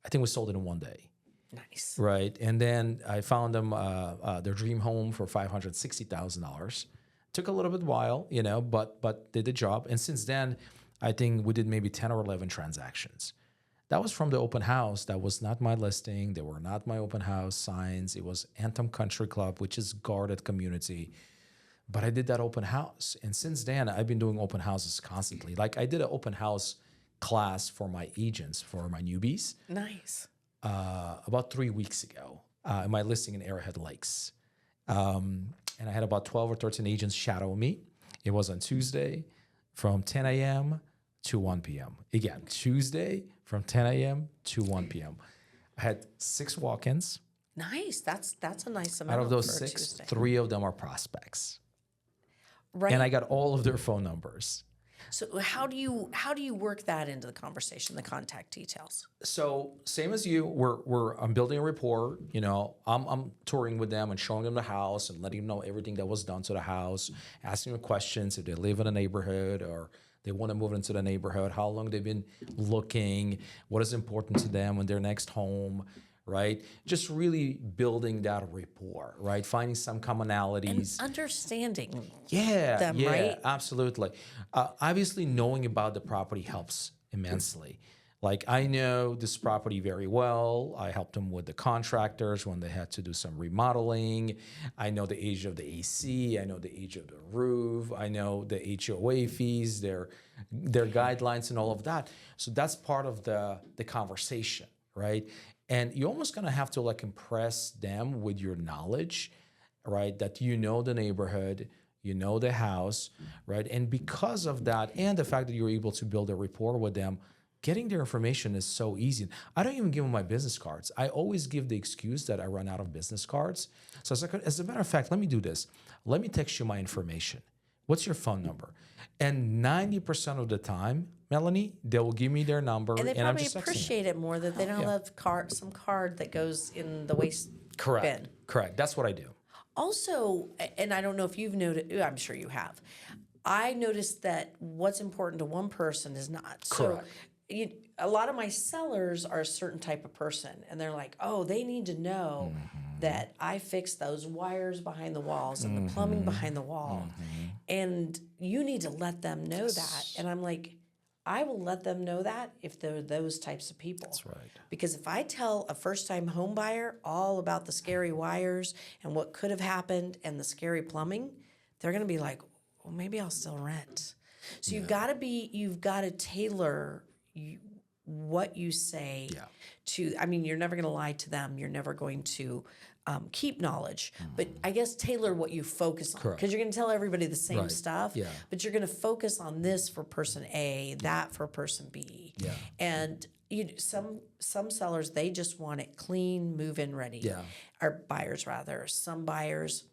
I think we sold it in 1 day. Nice. Right. And then I found them their dream home for $560,000. Took a little bit while, but did the job. And since then, I think we did maybe 10 or 11 transactions. That was from the open house. That was not my listing. They were not my open house signs. It was Anthem Country Club, which is guarded community. But I did that open house. And since then, I've been doing open houses constantly. Like I did an open house class for my agents, for my newbies, Nice. about 3 weeks ago. My listing in Arrowhead Lakes. And I had about 12 or 13 agents shadow me. It was on Tuesday from 10 a.m. to 1 p.m. Again, Tuesday from 10 a.m. to 1 p.m. I had 6 walk-ins. Nice. That's a nice amount. Out of those for a 6, Tuesday. 3 of them are prospects. Right. And I got all of their phone numbers. So how do you work that into the conversation, the contact details? So same as you, I'm building a rapport. I'm touring with them and showing them the house and letting them know everything that was done to the house, asking them questions if they live in a neighborhood or they want to move into the neighborhood, how long they've been looking, what is important to them in their next home, right? Just really building that rapport, right? Finding some commonalities. Understanding. Yeah, them, right? Absolutely. Obviously, knowing about the property helps immensely. Like I know this property very well. I helped them with the contractors when they had to do some remodeling. I know the age of the AC. I know the age of the roof. I know the HOA fees, their guidelines, and all of that. So that's part of the conversation, right? And you're almost gonna have to like impress them with your knowledge, right? That you know the neighborhood, you know the house, right? And because of that, and the fact that you're able to build a rapport with them, getting their information is so easy. I don't even give them my business cards. I always give the excuse that I run out of business cards. So as a matter of fact, let me do this. Let me text you my information. What's your phone number? And 90% of the time, Melanie, they will give me their number. And they I'm probably just texting them. appreciate it more that they don't have some card that goes in the waste bin. Correct. That's what I do. Also, and I don't know if you've noticed, I'm sure you have, I noticed that what's important to one person is not. Correct. So a lot of my sellers are a certain type of person, and they're like, oh, they need to know that I fixed those wires behind the walls and the plumbing behind the wall. And you need to let them know that. And I'm like, I will let them know that if they're those types of people. That's right. Because if I tell a first-time home buyer all about the scary wires and what could have happened and the scary plumbing, they're going to be like, well, maybe I'll still rent. So you've got to tailor what you say to, I mean, you're never going to lie to them. You're never going to keep knowledge, but I guess tailor what you focus on, because you're going to tell everybody the same stuff, but you're going to focus on this for person A, that for person B. And some sellers, they just want it clean, move-in ready, or buyers rather. Some buyers,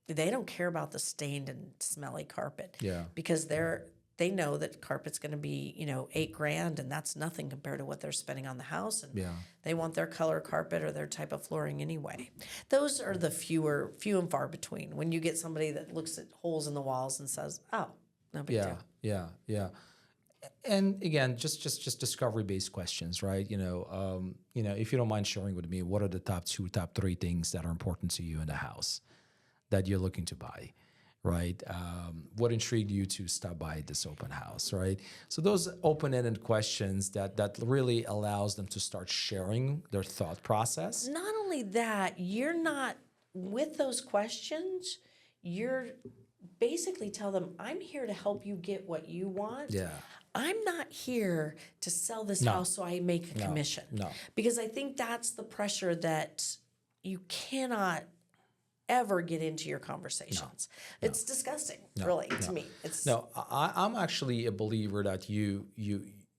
they don't care about the stained and smelly carpet, because they know that carpet's going to be, $8,000, and that's nothing compared to what they're spending on the house. And they want their color carpet or their type of flooring anyway. Those are the few and far between. When you get somebody that looks at holes in the walls and says, "Oh, no big deal." Yeah. And again, just discovery-based questions, right? If you don't mind sharing with me, what are the top 2, top 3 things that are important to you in the house that you're looking to buy? Right? What intrigued you to stop by this open house, right? So those open-ended questions that really allows them to start sharing their thought process. Not only that, you're not, with those questions, you're basically tell them, I'm here to help you get what you want. I'm not here to sell this house so I make a commission. No. Because I think that's the pressure that you cannot ever get into your conversations. It's disgusting, really, to me. It's No, I'm actually a believer that you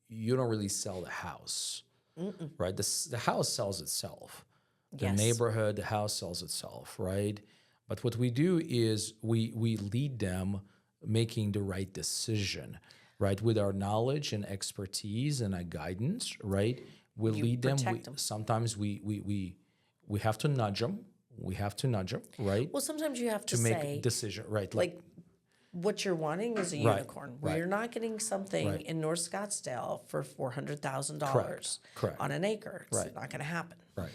don't really sell the house, right? The house sells itself. The yes. neighborhood, the house sells itself, right? But what we do is we lead them making the right decision, right? With our knowledge and expertise and our guidance, right? We lead them. protect them. Sometimes we have to nudge them. We have to nudge them, right? Well, sometimes you have to to make say, a decision, right? like, what you're wanting is a Right, unicorn. right. You're not getting something Right. in North Scottsdale for $400,000 Correct. on an acre. It's Right. not going to happen. right.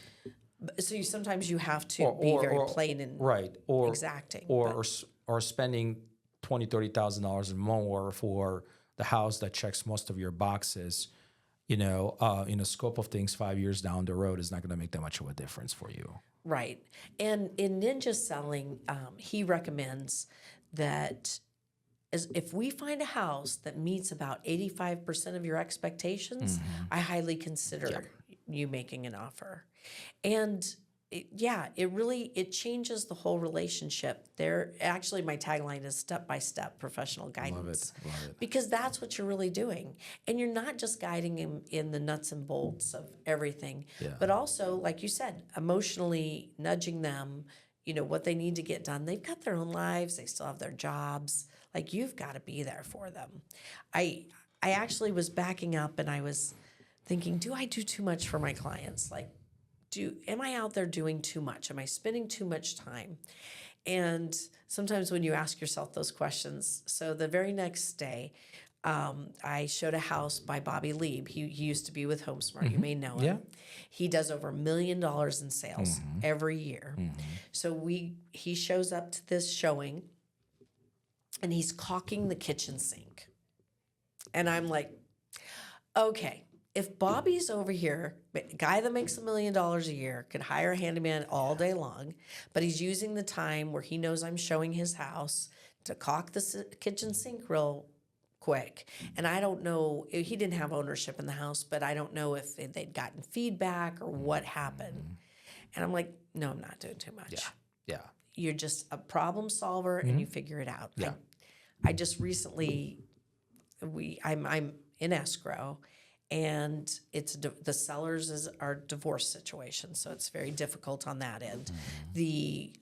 So sometimes you have to be very plain and right, or exacting. or spending $20,000-$30,000 more for the house that checks most of your boxes, in a scope of things 5 years down the road is not going to make that much of a difference for you. Right. And in Ninja Selling, he recommends that if we find a house that meets about 85% of your expectations, I highly consider you making an offer. And it changes the whole relationship. Actually, my tagline is step-by-step professional guidance. Love it. Because that's what you're really doing. And you're not just guiding him in the nuts and bolts of everything, but also, like you said, emotionally nudging them, what they need to get done. They've got their own lives. They still have their jobs. Like, you've got to be there for them. I actually was backing up and I was thinking, do I do too much for my clients? Like, am I out there doing too much? Am I spending too much time? And sometimes when you ask yourself those questions, so the very next day, I showed a house by Bobby Lieb. He used to be with HomeSmart. You may know him. Yeah. He does over $1 million in sales every year. So he shows up to this showing, and he's caulking the kitchen sink. And I'm like, okay, if Bobby's over here, a guy that makes $1 million a year, could hire a handyman all day long, but he's using the time where he knows I'm showing his house to caulk the kitchen sink real quick. And I don't know, he didn't have ownership in the house, but I don't know if they'd gotten feedback or what happened. And I'm like, no, I'm not doing too much. Yeah. You're just a problem solver and you figure it out. Yeah. I just recently, I'm in escrow, and it's the sellers are divorce situation, so it's very difficult on that end. The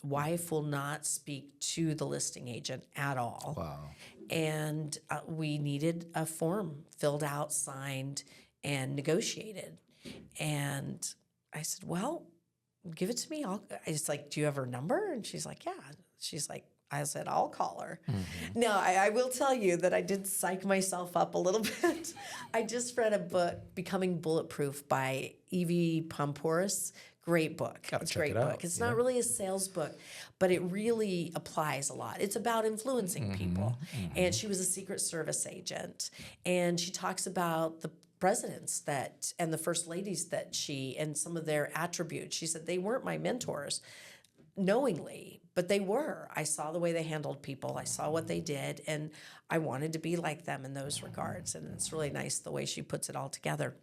wife will not speak to the listing agent at all. Wow. And we needed a form filled out, signed, and negotiated. And I said, well, give it to me. It's like, do you have her number? And she's like, yeah. She's like, I said, I'll call her. Now, I will tell you that I did psych myself up a little bit. I just read a book, Becoming Bulletproof by Evie Pompouris. Great book. It's a check great it out. book. It's not really a sales book, but it really applies a lot. It's about influencing people. And she was a Secret Service agent. And she talks about the presidents and the first ladies and some of their attributes. She said they weren't my mentors knowingly, but they were. I saw the way they handled people. I saw what they did, and I wanted to be like them in those regards. And it's really nice the way she puts it all together.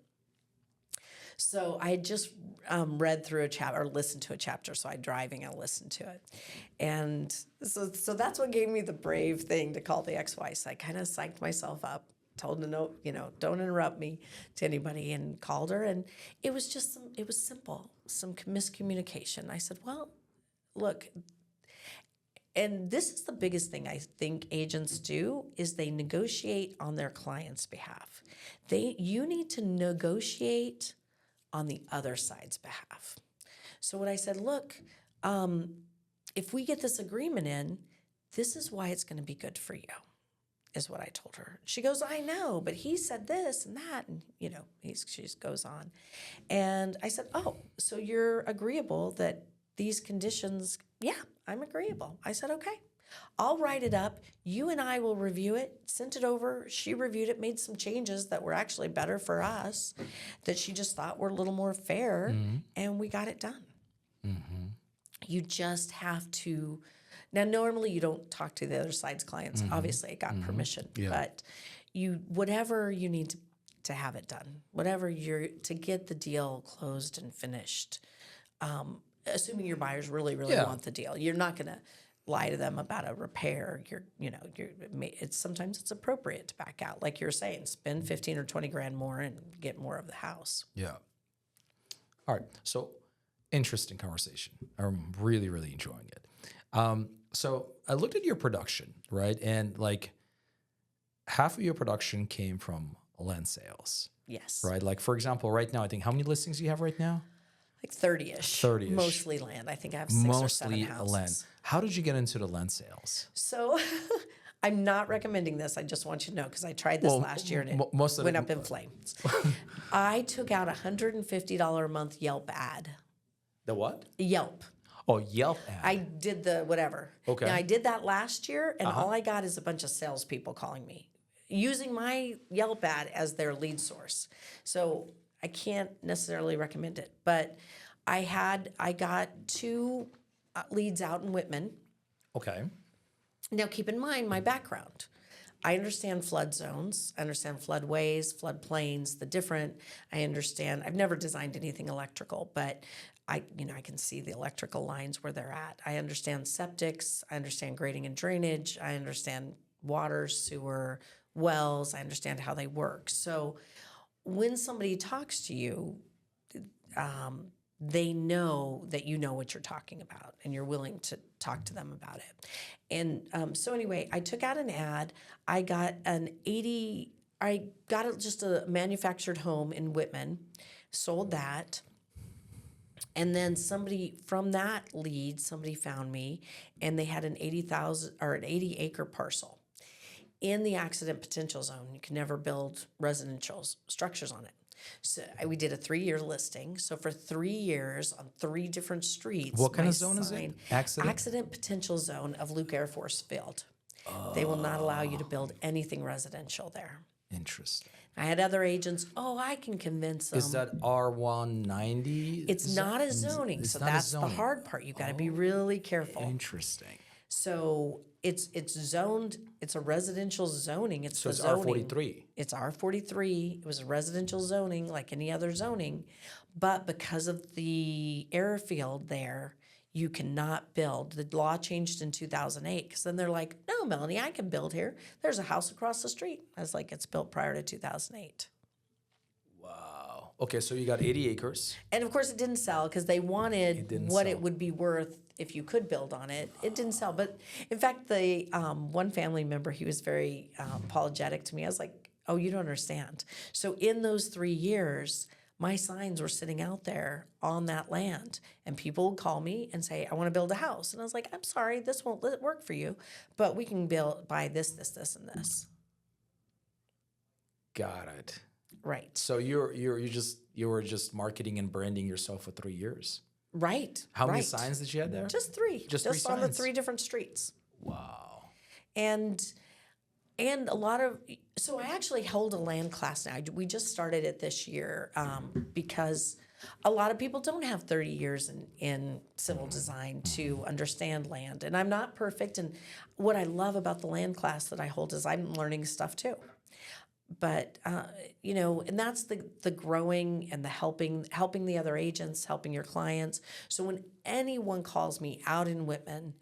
So I just read through a chapter or listened to a chapter. So I'm driving and listened to it. And so that's what gave me the brave thing to call the ex-wife. So I kind of psyched myself up, told her, no, don't interrupt me to anybody, and called her. And it was just, it was simple, some miscommunication. I said, well, look, and this is the biggest thing I think agents do is they negotiate on their client's behalf. You need to negotiate on the other side's behalf. So what I said, look, if we get this agreement in, this is why it's going to be good for you, is what I told her. She goes, I know, but he said this and that, and she just goes on. And I said, oh, so you're agreeable that these conditions? Yeah, I'm agreeable. I said, okay, I'll write it up. You and I will review it, sent it over. She reviewed it, made some changes that were actually better for us, that she just thought were a little more fair, and we got it done. You just have to. Now, normally you don't talk to the other side's clients. Obviously, I got permission, but whatever you need to have it done, whatever to get the deal closed and finished. assuming your buyers really, really Yeah. want the deal. You're not going to lie to them about a repair. It's sometimes it's appropriate to back out, like you're saying, spend 15 or 20 grand more and get more of the house. Yeah. All right. So interesting conversation. I'm really, really enjoying it. So I looked at your production, right? And like half of your production came from land sales, Yes. right? Like for example, right now, I think how many listings do you have right now? Like 30-ish. 30-ish. Mostly land. I think I have 6 or 7 Mostly houses. land. How did you get into the land sales? So I'm not recommending this. I just want you to know because I tried this last year and it most of went it- up in flames. I took out a $150 a month Yelp ad. The what? Yelp. Oh, Yelp ad. I did the whatever. Okay. Now I did that last year, and all I got is a bunch of salespeople calling me using my Yelp ad as their lead source. So I can't necessarily recommend it, but I got 2 leads out in Whitman. Okay. Now keep in mind my background. I understand flood zones, I understand floodways, floodplains, the different. I understand. I've never designed anything electrical, but I can see the electrical lines where they're at. I understand septics. I understand grading and drainage. I understand water, sewer, wells. I understand how they work. So when somebody talks to you, they know that you know what you're talking about and you're willing to talk to them about it. And so anyway, I took out an ad. I got just a manufactured home in Whitman, sold that. And then somebody from that lead, somebody found me and they had an 80 acre parcel in the accident potential zone. You can never build residential structures on it. So we did a 3-year listing. So for 3 years on 3 different streets. What kind my of zone is it? sign- Accident? Accident potential zone of Luke Air Force Field. They will not allow you to build anything residential there. Interesting. I had other agents, I can convince them. Is that R190? It's not a zoning, It's so not a that's the zoning. hard part. You've got to be really careful. Interesting. So it's zoned. It's a residential zoning. It's So the it's zoning. R43. It's R43. It was a residential zoning like any other zoning, but because of the airfield there, you cannot build. The law changed in 2008 because then they're like, no, Melanie, I can build here. There's a house across the street. I was like, it's built prior to 2008. Wow. Okay, so you got 80 acres. And of course, it didn't sell because they wanted didn't what sell. it would be worth if you could build on it. It didn't sell. But in fact, the one family member, he was very apologetic to me. I was like, oh, you don't understand. So in those 3 years, my signs were sitting out there on that land. And people would call me and say, I want to build a house. And I was like, I'm sorry, this won't work for you. But we can buy this, and this. Got it. Right. So you were just marketing and branding yourself for 3 years. Right. How many right. signs did you have there? Just 3. Just 3 on the signs? 3 different streets. Wow. And a lot of, so I actually hold a land class now. We just started it this year because a lot of people don't have 30 years in civil design to understand land. And I'm not perfect. And what I love about the land class that I hold is I'm learning stuff too. But, and that's the growing and the helping the other agents, helping your clients. So when anyone calls me out in Whitman,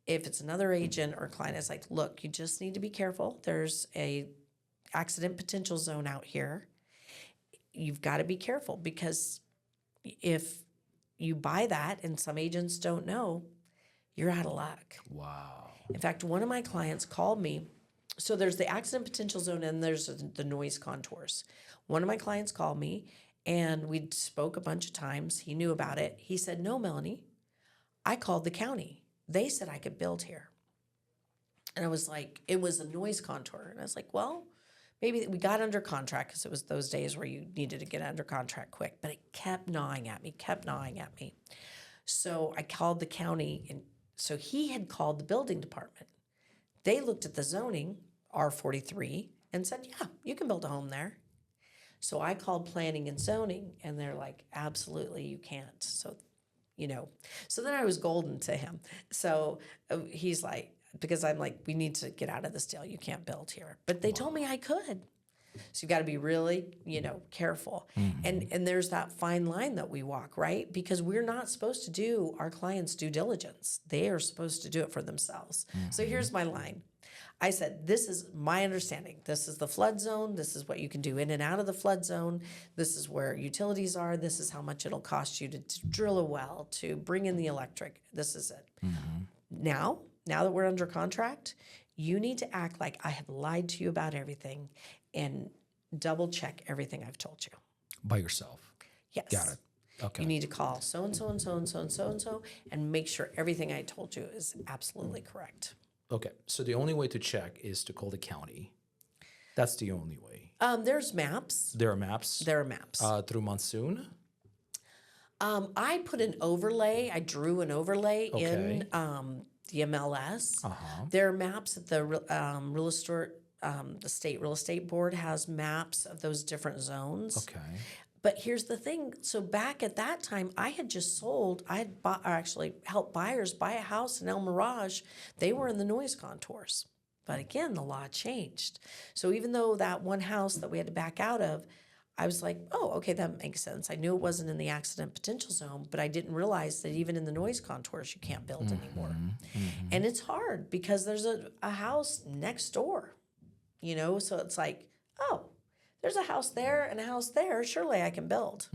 if it's another agent or client, it's like, look, you just need to be careful. There's a accident potential zone out here. You've got to be careful because if you buy that and some agents don't know, you're out of luck. Wow. In fact, one of my clients called me. So there's the accident potential zone and there's the noise contours. One of my clients called me and we spoke a bunch of times. He knew about it. He said, no, Melanie, I called the county. They said I could build here. And I was like, it was a noise contour. And I was like, well, maybe we got under contract because it was those days where you needed to get under contract quick. But it kept gnawing at me. So I called the county. And so he had called the building department. They looked at the zoning, R43, and said, yeah, you can build a home there. So I called planning and zoning, and they're like, absolutely, you can't. So then I was golden to him. So he's like, because I'm like, we need to get out of this deal. You can't build here. But they told me I could. So you got to be really, careful. And there's that fine line that we walk, right? Because we're not supposed to do our clients' due diligence. They are supposed to do it for themselves. So here's my line. I said, this is my understanding. This is the flood zone. This is what you can do in and out of the flood zone. This is where utilities are. This is how much it'll cost you to drill a well, to bring in the electric. This is it. Now that we're under contract, you need to act like I have lied to you about everything and double check everything I've told you. By yourself. Yes. Got it. Okay. You need to call so-and-so and so-and-so and so-and-so and make sure everything I told you is absolutely correct. Okay. So the only way to check is to call the county. That's the only way. There's maps. There are maps. There are maps. Through monsoon. I put an overlay. I drew an overlay Okay. in the MLS. Uh-huh. There are maps at the real estate. The state real estate board has maps of those different zones. Okay. But here's the thing. So back at that time, I had just sold. I had actually helped buyers buy a house in El Mirage. They were in the noise contours. But again, the law changed. So even though that one house that we had to back out of, I was like, oh, okay, that makes sense. I knew it wasn't in the accident potential zone, but I didn't realize that even in the noise contours, you can't build anymore. And it's hard because there's a house next door, so it's like, oh, there's a house there and a house there. Surely I can build.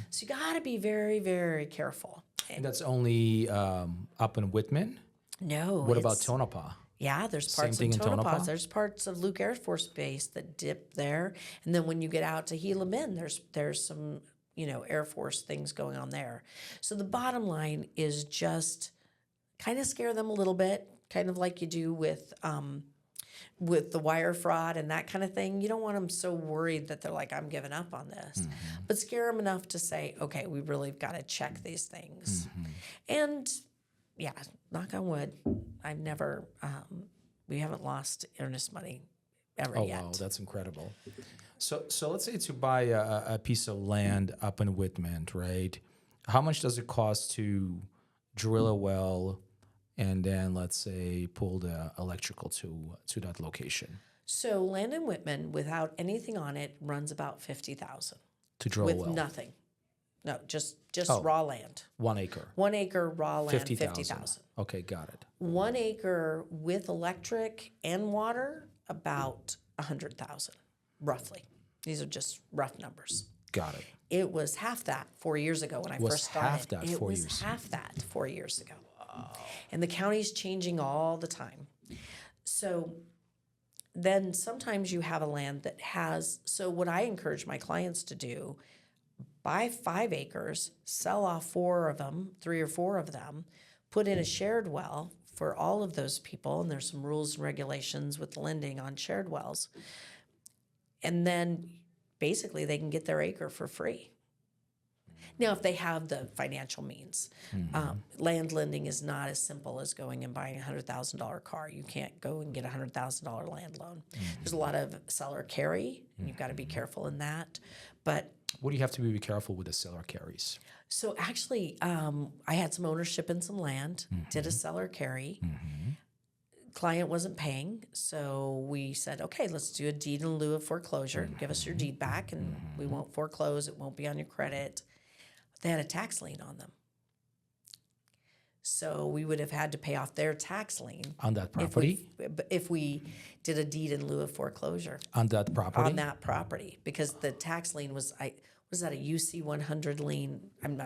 So you got to be very, very careful. And that's only up in Whitman? No. What about Tonopah? Yeah, there's Same parts thing of in Tonopah. Tonopah? There's parts of Luke Air Force Base that dip there. And then when you get out to Gila Bend, there's some, Air Force things going on there. So the bottom line is just kind of scare them a little bit, kind of like you do with the wire fraud and that kind of thing. You don't want them so worried that they're like, I'm giving up on this. But scare them enough to say, okay, we really got to check these things. And yeah, knock on wood, I've never, we haven't lost earnest money ever Oh, yet. wow, that's incredible. So let's say to buy a piece of land up in Whitman, right? How much does it cost to drill a well and then, let's say, pull the electrical to that location? So land in Whitman without anything on it runs about $50,000 To drill a with well? nothing. No, just Oh. raw land. 1 acre. 1 acre raw land, 50,000. 50,000. Okay, got it. 1 acre with electric and water, about 100,000, roughly. These are just rough numbers. Got it. It was half that 4 years ago when I Was first started. half that it 4 was years. half that 4 years ago. And the county's changing all the time. So then sometimes you have a land that has, so what I encourage my clients to do, buy 5 acres, sell off 4 of them, 3 or 4 of them, put in a shared well for all of those people, and there's some rules and regulations with lending on shared wells. And then basically they can get their acre for free. Now, if they have the financial means, land lending is not as simple as going and buying a $100,000 car. You can't go and get a $100,000 land loan. There's a lot of seller carry, and you've got to be careful in that. But What do you have to be careful with the seller carries? so actually, I had some ownership in some land, did a seller carry. Client wasn't paying, so we said, okay, let's do a deed in lieu of foreclosure. Give us your deed back, and we won't foreclose. It won't be on your credit. They had a tax lien on them. So we would have had to pay off their tax lien On that property? if we did a deed in lieu of foreclosure On that property? on that property, because the tax lien was was that a UC 100 lien? I'm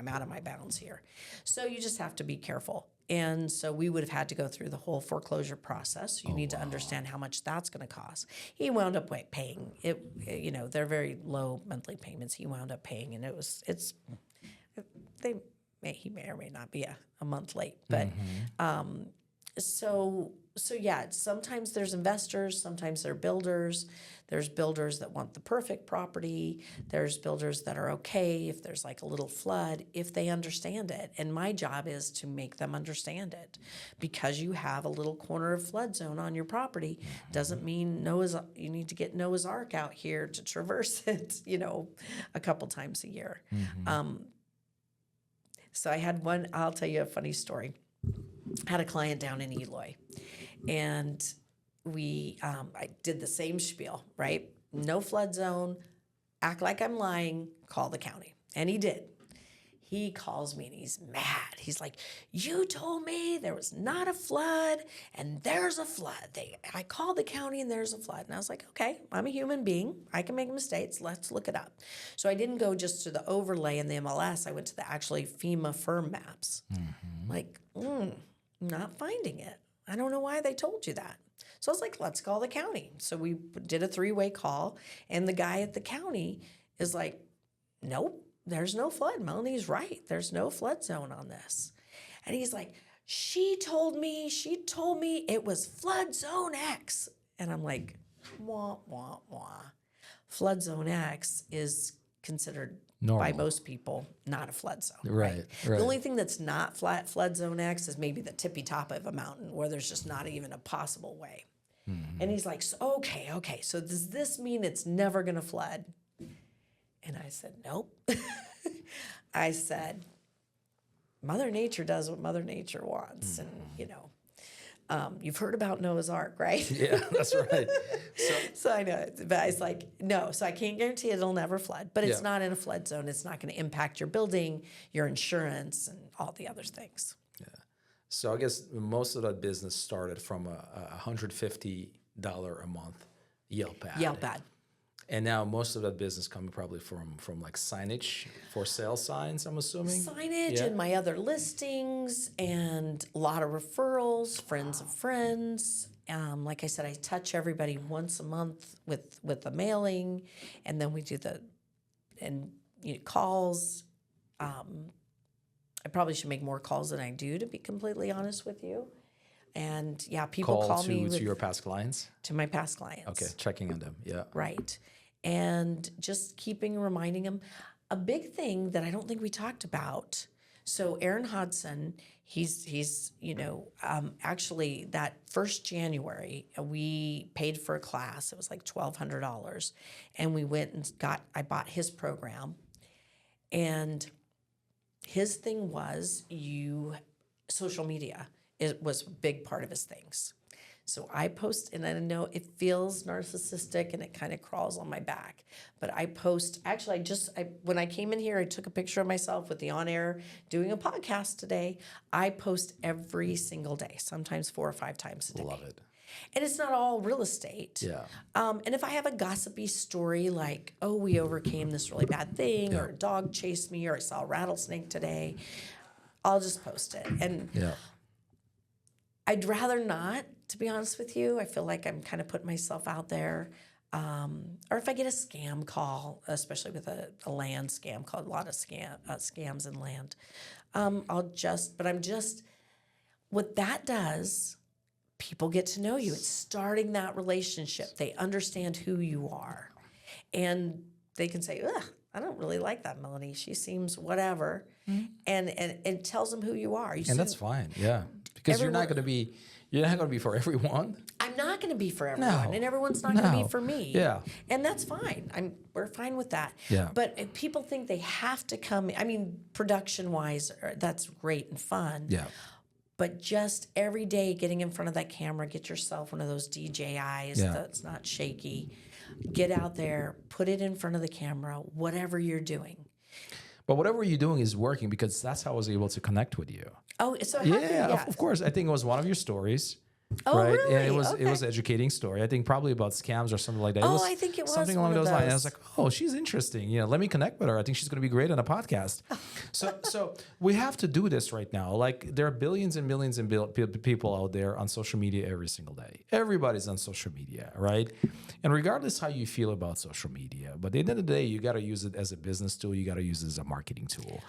out of my bounds here. So you just have to be careful. And so we would have had to go through the whole foreclosure process. You need to understand how much that's going to cost. He wound up paying it. They're very low monthly payments. He wound up paying, and he may or may not be a month late, but so yeah, sometimes there's investors, sometimes they're builders. There's builders that want the perfect property. There's builders that are okay if there's like a little flood, if they understand it. And my job is to make them understand it. Because you have a little corner of flood zone on your property doesn't mean you need to get Noah's Ark out here to traverse it, a couple times a year. So I had I'll tell you a funny story. I had a client down in Eloy, and I did the same spiel, right? no flood zone. Act like I'm lying. Call the county. And he did. He calls me and he's mad. He's like, you told me there was not a flood and there's a flood. I called the county and there's a flood. And I was like, okay, I'm a human being. I can make mistakes. Let's look it up. So I didn't go just to the overlay in the MLS. I went to the actually FEMA firm maps. Like, not finding it. I don't know why they told you that. So I was like, let's call the county. So we did a 3-way call. And the guy at the county is like, nope. There's no flood. Melanie's right. There's no flood zone on this. And he's like, she told me it was flood zone X. And I'm like, wah, wah, wah. Flood zone X is considered Normal. by most people not a flood zone. Right. The only thing that's not flood zone X is maybe the tippy top of a mountain where there's just not even a possible way. And he's like, okay. So does this mean it's never going to flood? And I said, nope. I said, Mother Nature does what Mother Nature wants. And, you've heard about Noah's Ark, right? Yeah, that's right. So I know, but I was like, no. So I can't guarantee it'll never flood, but it's Yeah. not in a flood zone. It's not going to impact your building, your insurance, and all the other things. So I guess most of that business started from a $150 a month Yelp ad. Yelp ad. And now most of that business coming probably from like signage for sale signs, I'm assuming. Signage Yeah. and my other listings and a lot of referrals, friends of friends. Like I said, I touch everybody once a month with the mailing, and then we do calls. I probably should make more calls than I do, to be completely honest with you. And yeah, people call me to your past clients. to my past clients. Okay, checking on them. Yeah. Right. And just reminding them. A big thing that I don't think we talked about. So Aaron Hodson, he's actually that first January, we paid for a class. It was like $1,200. And we went and I bought his program. And his thing was social media. It was a big part of his things. So I post, and I know it feels narcissistic and it kind of crawls on my back, but I post, actually when I came in here, I took a picture of myself with the on air doing a podcast today. I post every single day, sometimes 4 or 5 times a day. Love it. And it's not all real estate. Yeah. And if I have a gossipy story like, oh, we overcame this really bad thing, or a dog chased me, or I saw a rattlesnake today, I'll just post it. And Yeah. I'd rather not, to be honest with you. I feel like I'm kind of putting myself out there. Or if I get a scam call, especially with a land scam call, a lot of scams in land, what that does, people get to know you. It's starting that relationship. They understand who you are. And they can say, ugh, I don't really like that Melanie. She seems whatever. And it tells them who you are. And that's fine. Yeah. Because you're not going to be for everyone. I'm not going to be for everyone, No. and everyone's not going to No. be for me. Yeah. And that's fine. We're fine with that. Yeah. But if people think they have to come, I mean, production-wise, that's great and fun. Yeah. But just every day getting in front of that camera, get yourself one of those DJIs that's not shaky. Get out there, put it in front of the camera, whatever you're doing. But whatever you're doing is working, because that's how I was able to connect with you. Oh, so Of course. I think it was one of your stories. Oh, right? really? And it was Okay. an educating story. I think probably about scams or something like that. Oh, I think it was something one along of those lines. And I was those. like, oh, she's interesting. Let me connect with her. I think she's going to be great on a podcast. So we have to do this right now. Like, there are billions and millions and people out there on social media every single day. Everybody's on social media, right? And regardless how you feel about social media, but at the end of the day, you got to use it as a business tool. You got to use it as a marketing tool.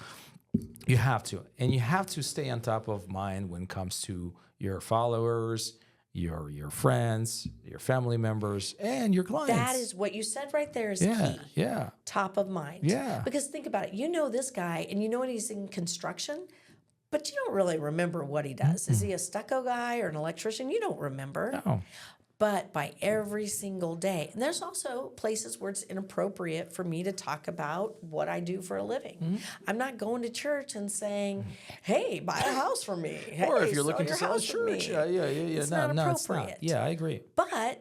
You have to. And you have to stay on top of mind when it comes to your followers, your friends, your family members, and your clients. That is what you said right there is key. Yeah. Top of mind. Yeah. Because think about it. You know this guy and you know he's in construction, but you don't really remember what he does. Is he a stucco guy or an electrician? You don't remember. Oh. But by every single day, and there's also places where it's inappropriate for me to talk about what I do for a living. I'm not going to church and saying, hey, buy a house from me. Hey, Or if you're looking to your sell a house with me." church. Yeah. It's No, not it's not. appropriate. Yeah, I agree. But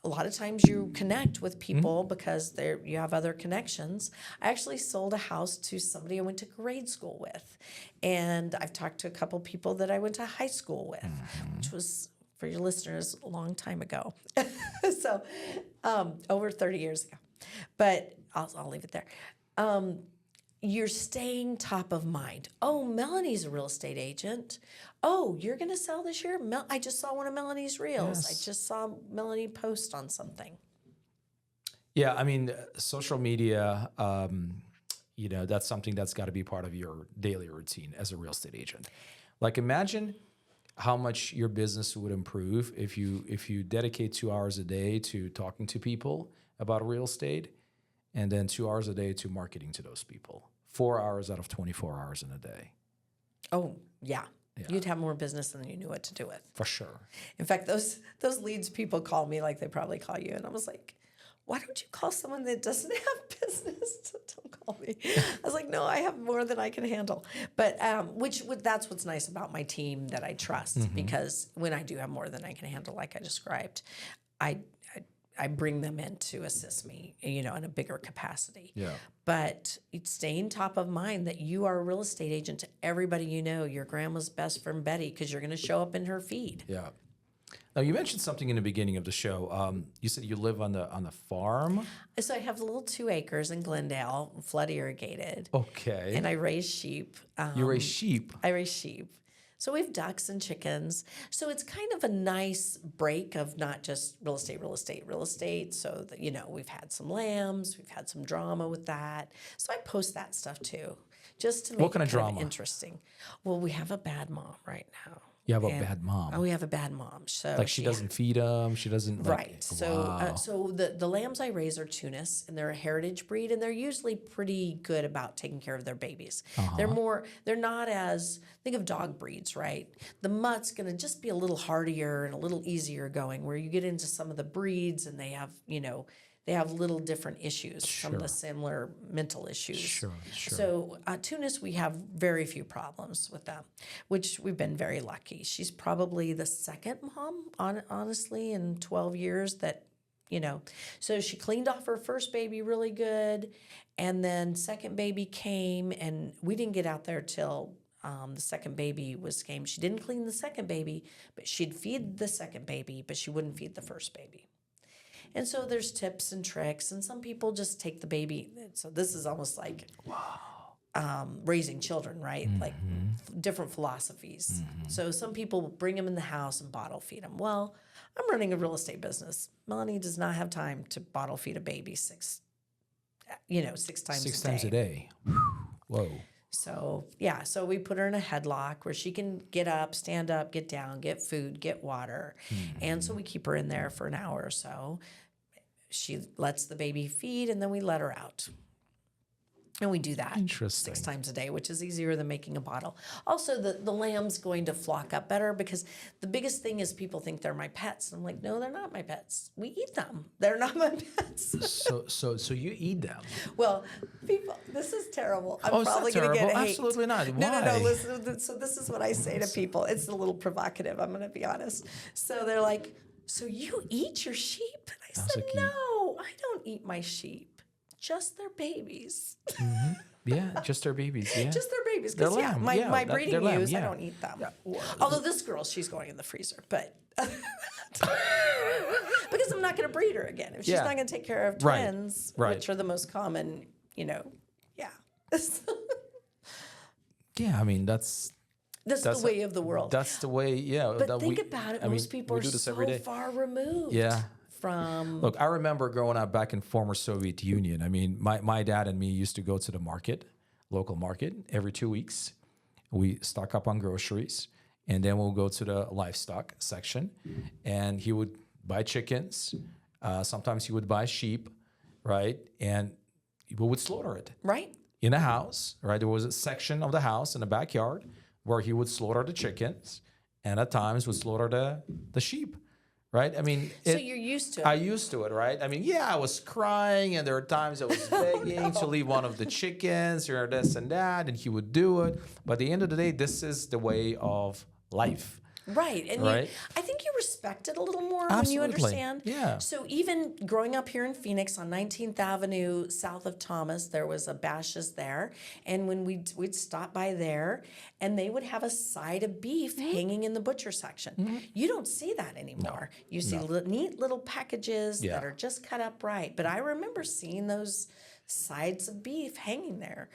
a lot of times you connect with people because you have other connections. I actually sold a house to somebody I went to grade school with, and I've talked to a couple people that I went to high school with, which was, for your listeners, a long time ago. So over 30 years ago, but I'll leave it there. You're staying top of mind. Oh, Melanie's a real estate agent. Oh, you're going to sell this year? I just saw one of Melanie's reels. Yes. I just saw Melanie post on something. Yeah, I mean, social media, that's something that's got to be part of your daily routine as a real estate agent. Like, imagine how much your business would improve if you dedicate 2 hours a day to talking to people about real estate, and then 2 hours a day to marketing to those people. 4 hours out of 24 hours in a day. Oh, yeah. You'd have more business than you knew what to do with. For sure. In fact, those leads people call me like they probably call you. And I was like, why don't you call someone that doesn't have business? Don't call me. I was like, no, I have more than I can handle. But that's what's nice about my team that I trust, because when I do have more than I can handle, like I described, I bring them in to assist me, in a bigger capacity. Yeah. But it's staying top of mind that you are a real estate agent to everybody you know, your grandma's best friend Betty, because you're going to show up in her feed. Yeah. Now, you mentioned something in the beginning of the show. You said you live on the farm. So I have a little 2 acres in Glendale, flood irrigated. Okay. And I raise sheep. You raise sheep. I raise sheep. So we have ducks and chickens. So it's kind of a nice break of not just real estate. So that, we've had some lambs, we've had some drama with that. So I post that stuff too, just to make What kind it of drama? Interesting. Well, we have a bad mom right now. You have a bad mom. Oh, we have a bad mom. So Like she doesn't feed them. She doesn't. Right. So wow. so the lambs I raise are Tunis, and they're a heritage breed, and they're usually pretty good about taking care of their babies. They're not as, think of dog breeds, right? The mutt's going to just be a little hardier and a little easier going, where you get into some of the breeds and they have, they have little different issues, some of the similar mental issues. Sure. So Tunis, we have very few problems with them, which we've been very lucky. She's probably the second mom, honestly, in 12 years that, So she cleaned off her first baby really good, and then second baby came, and we didn't get out there till the second baby came. She didn't clean the second baby, but she'd feed the second baby, but she wouldn't feed the first baby. And so there's tips and tricks, and some people just take the baby. So this is almost like raising children, right? Like different philosophies. So some people bring them in the house and bottle feed them. Well, I'm running a real estate business. Melanie does not have time to bottle feed a baby six times a day. Whoa. So, so we put her in a headlock where she can get up, stand up, get down, get food, get water. And so we keep her in there for an hour or so. She lets the baby feed, and then we let her out. And we do that 6 times a day, which is easier than making a bottle. Also, the lamb's going to flock up better, because the biggest thing is people think they're my pets. I'm like, no, they're not my pets. We eat them. They're not my pets. So you eat them? Well, people, this is terrible. I'm it's probably not going to get terrible. hate. Absolutely not. No. Why? Listen. So this is what I say to people. It's a little provocative. I'm going to be honest. So they're like, "So you eat your sheep?" And I said, "No, I don't eat my sheep. Just their babies." Yeah, just their babies. Yeah, just their babies. They're Because lamb. my breeding lamb, ewes, I yeah. don't eat them. Although this girl, she's going in the freezer, but because I'm not going to breed her again. If she's not going to take care of twins, which are the most common, yeah. Yeah, I mean that's the way of the world. That's the way. Yeah. But think about it. Most people are so far removed. Yeah. From Look, I remember growing up back in former Soviet Union. I mean, my dad and me used to go to the market, local market, every 2 weeks. We stock up on groceries, and then we'll go to the livestock section, and he would buy chickens. Sometimes he would buy sheep, right? And we would slaughter it. Right. In a house, right? There was a section of the house in the backyard where he would slaughter the chickens, and at times would slaughter the sheep. Right? I mean, so you're used to it. I used to it, right? I mean, I was crying, and there were times I was begging to leave one of the chickens or this and that, and he would do it. But at the end of the day, this is the way of life. Right. And Right? I think you respect it a little more when you Absolutely. understand. Yeah. So even growing up here in Phoenix on 19th Avenue, south of Thomas, there was a Bash's there. And when we'd stop by there, and they would have a side of beef hanging in the butcher section. You don't see that anymore. You see neat little packages Yeah. that are just cut up right. But I remember seeing those sides of beef hanging there.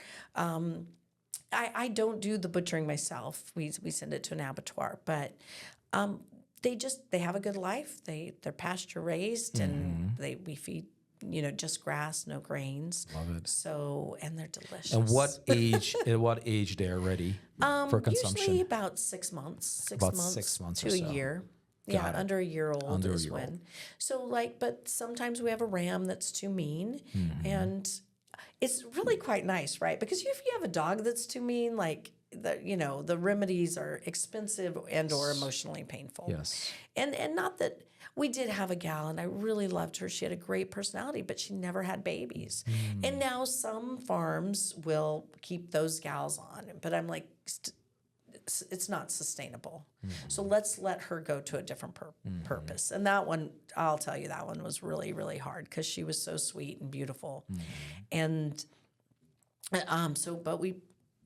I don't do the butchering myself. We send it to an abattoir, but they have a good life. They're pasture raised and we feed just grass, no grains. Love it. So and they're delicious. And at what age they're ready for consumption? Usually about 6 months. About 6 months to or a so. year. Got Yeah, it. under a year old Under a is year when. old. So but sometimes we have a ram that's too mean, Mm-hmm. and it's really quite nice, right? Because if you have a dog that's too mean, like the remedies are expensive and or emotionally painful. Yes. And not that we did have a gal, and I really loved her. She had a great personality, but she never had babies. And now some farms will keep those gals on, but I'm like, it's not sustainable. So let's let her go to a different purpose. And that one, I'll tell you, that one was really, really hard because she was so sweet and beautiful. And but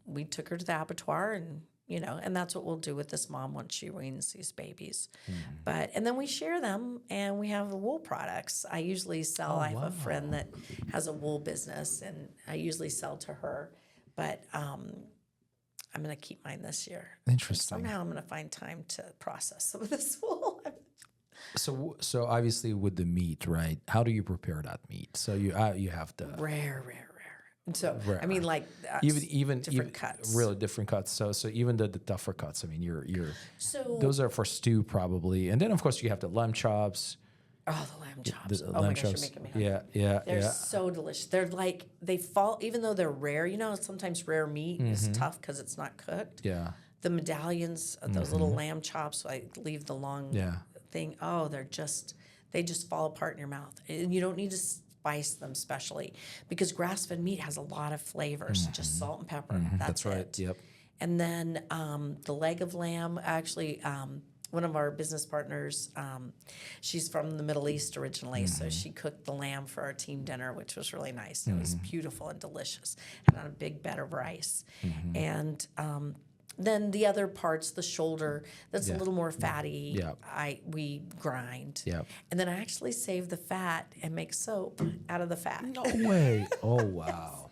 we took her to the abattoir, and and that's what we'll do with this mom once she weans these babies. And then we share them, and we have wool products. I usually sell. I have a friend that has a wool business, and I usually sell to her. But I'm going to keep mine this year. Interesting. Somehow I'm going to find time to process some of this wool. So obviously with the meat, right? How do you prepare that meat? So you have the Rare. So Rare. I mean, like even different cuts. really different cuts. So even the tougher cuts. I mean, So those are for stew probably, and then of course you have the lamb chops. oh, the lamb chops. The Oh lamb my gosh, you're chops. making me hungry. Yeah. They're so delicious. They're like they fall, even though they're rare. Sometimes rare meat is tough because it's not cooked. Yeah. The medallions, those little lamb chops, I leave the long thing. Oh, they just fall apart in your mouth, and you don't need to spice them specially because grass-fed meat has a lot of flavors. Just salt and pepper. That's right. it. Yep. And then the leg of lamb, actually, one of our business partners, she's from the Middle East originally, so she cooked the lamb for our team dinner, which was really nice. It was beautiful and delicious, and on a big bed of rice. And then the other parts, the shoulder, that's a little more fatty. Yep. We grind. Yep. And then I actually save the fat and make soap out of the fat. No way. Oh wow.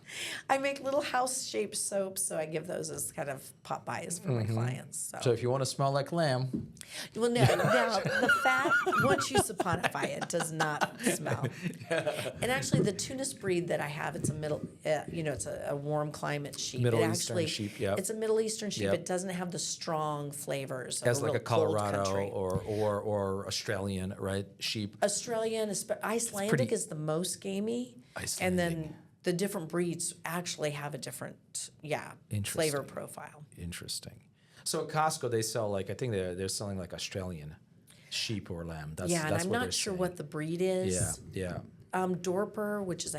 I make little house-shaped soaps, so I give those as kind of pop-bys for my clients. So if you want to smell like lamb, Well, no, now the fat, once you saponify it, does not smell. And actually, the Tunis breed that I have, it's it's a warm climate sheep. Middle It Eastern actually, sheep, yep. It's a Middle Eastern sheep. Yep. It doesn't have the strong flavors of as a like real a cold Colorado country. or Australian, right? Sheep. Australian, Icelandic pretty- is the most gamey. And then the different breeds actually have a different, flavor Interesting. profile. Interesting. So at Costco they sell I think they're selling like Australian sheep or lamb. That's And that's I'm what not they're sure saying. what the breed is. Yeah. Dorper, which is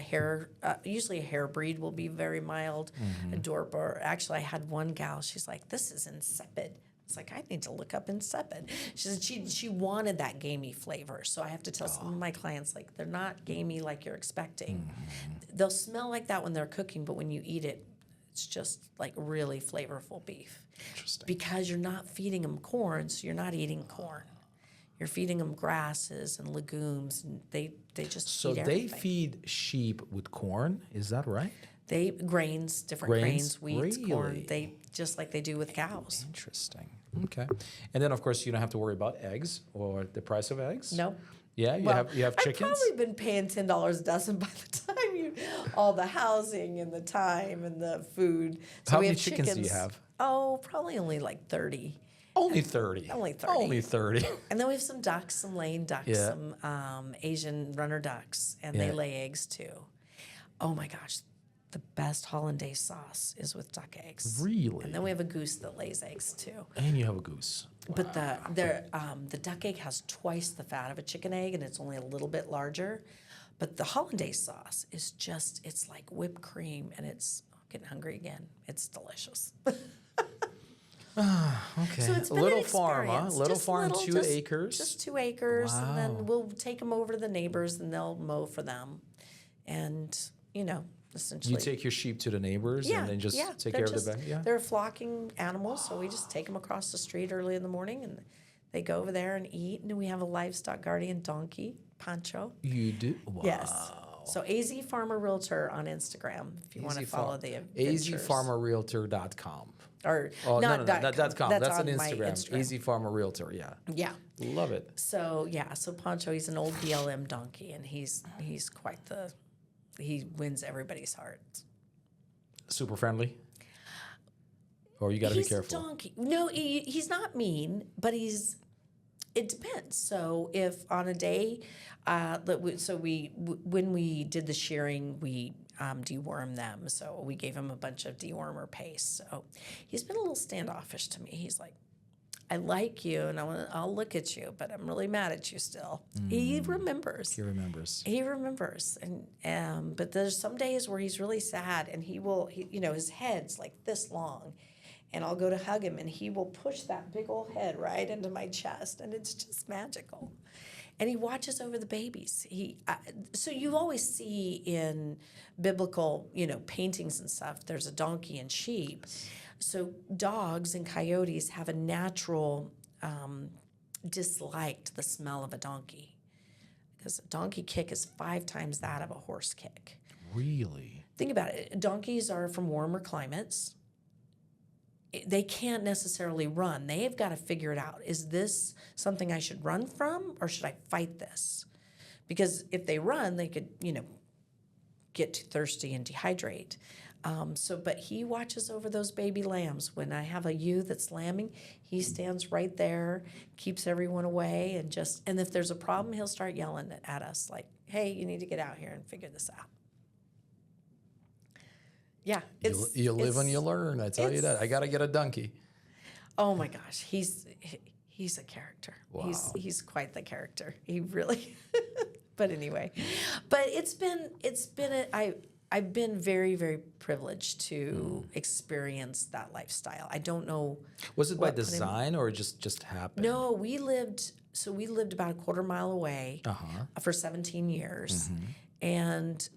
usually a hair breed, will be very mild. A Dorper. Actually, I had one gal. She's like, "This is insipid." It's like I need to look up insipid. She said she wanted that gamey flavor, so I have to tell some of my clients like they're not gamey like you're expecting. They'll smell like that when they're cooking, but when you eat it, it's just like really flavorful beef. Interesting. Because you're not feeding them corn, so you're not eating corn. You're feeding them grasses and legumes, and they just So eat they everything. feed sheep with corn. Is that right? They grains, different Grains? wheat, corn. Really? They just like they do with cows. Interesting. Okay. And then of course you don't have to worry about eggs or the price of eggs. No. Yeah, you have chickens. I've probably been paying $10 a dozen by the time all the housing and the time and the food. So How we many have chickens do you have? Oh, probably only like 30. Only 30. Only 30. Only 30. And then we have some ducks, some laying ducks, Yeah. some Asian runner ducks, and they Yeah. lay eggs too. Oh my gosh, the best hollandaise sauce is with duck eggs. Really? And then we have a goose that lays eggs too. And you have a goose. But the duck egg has twice the fat of a chicken egg, and it's only a little bit larger. But the hollandaise sauce is it's like whipped cream, and I'm getting hungry again. It's delicious. Okay. So it's been Little an farm, huh? experience. Little Just farm, little, 2 acres. Just 2 acres, and Wow. then we'll take them over to the neighbors, and they'll mow for them, and essentially. You take your sheep to the neighbors and then just take they're care of the back. Yeah. They're flocking animals, so we just take them across the street early in the morning, and they go over there and eat. And we have a livestock guardian donkey, Pancho. You do. Wow. Yes. So AZ Farmer Realtor on Instagram if you want to follow the adventures. azfarmerrealtor.com. Or Oh, not no, dot not com. .com. That's an on my Instagram. Easy Farmer Realtor. Yeah. Yeah. Love it. So Pancho, he's an old BLM donkey, and he's quite he wins everybody's hearts. Super friendly. Or you got to be He's a careful. donkey. No, he's not mean, but it depends. So if on a day, when we did the shearing, we dewormed them. So we gave him a bunch of dewormer paste. So he's been a little standoffish to me. He's like, I like you, and I'll look at you, but I'm really mad at you still. He remembers. He remembers. He remembers, and but there's some days where he's really sad, and his head's like this long, and I'll go to hug him, and he will push that big old head right into my chest, and it's just magical. And he watches over the babies. So you always see in biblical, paintings and stuff, there's a donkey and sheep. So dogs and coyotes have a natural dislike to the smell of a donkey, because a donkey kick is 5 times that of a horse kick. Really? Think about it. Donkeys are from warmer climates. They can't necessarily run. They've got to figure it out. Is this something I should run from, or should I fight this? Because if they run, they could, get too thirsty and dehydrate. But he watches over those baby lambs. When I have a ewe that's lambing, he stands right there, keeps everyone away, and if there's a problem, he'll start yelling at us like, "Hey, you need to get out here and figure this out." Yeah, You live and you learn. I tell you that. I got to get a donkey. Oh my gosh, he's a character. Wow. He's quite the character. He really. But anyway, I've been very, very privileged to experience that lifestyle. I don't know. Was it by design or just happened? No, we lived about a quarter mile away for 17 years. And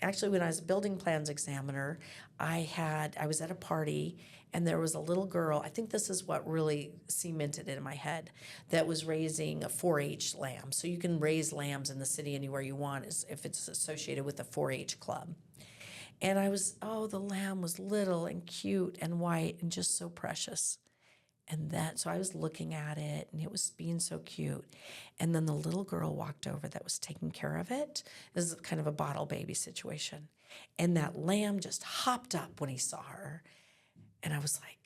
actually, when I was a building plans examiner, I was at a party, and there was a little girl. I think this is what really cemented it in my head, that was raising a 4-H lamb. So you can raise lambs in the city anywhere you want, if it's associated with a 4-H club. And the lamb was little and cute and white and just so precious. So I was looking at it, and it was being so cute. And then the little girl walked over that was taking care of it. This is kind of a bottle baby situation. And that lamb just hopped up when he saw her. And I was like,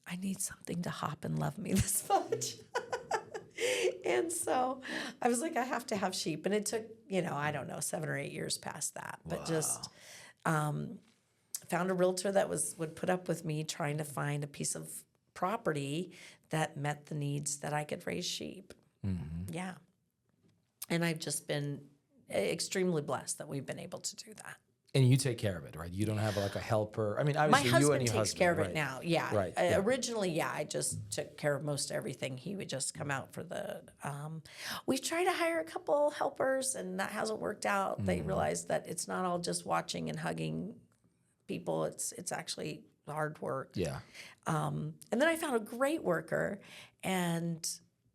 I need something to hop and love me this much. And so I was like, I have to have sheep. And it took, 7 or 8 years past that. But just found a realtor that would put up with me trying to find a piece of property that met the needs that I could raise sheep. Yeah. And I've just been extremely blessed that we've been able to do that. And you take care of it, right? You don't have like a helper. I mean, obviously My you husband and your takes husband care of right. it now. Yeah. Right. Originally, I just took care of most everything. He would just come out for the. We've tried to hire a couple helpers, and that hasn't worked out. They realized that it's not all just watching and hugging people. It's actually hard work. Yeah. And then I found a great worker, and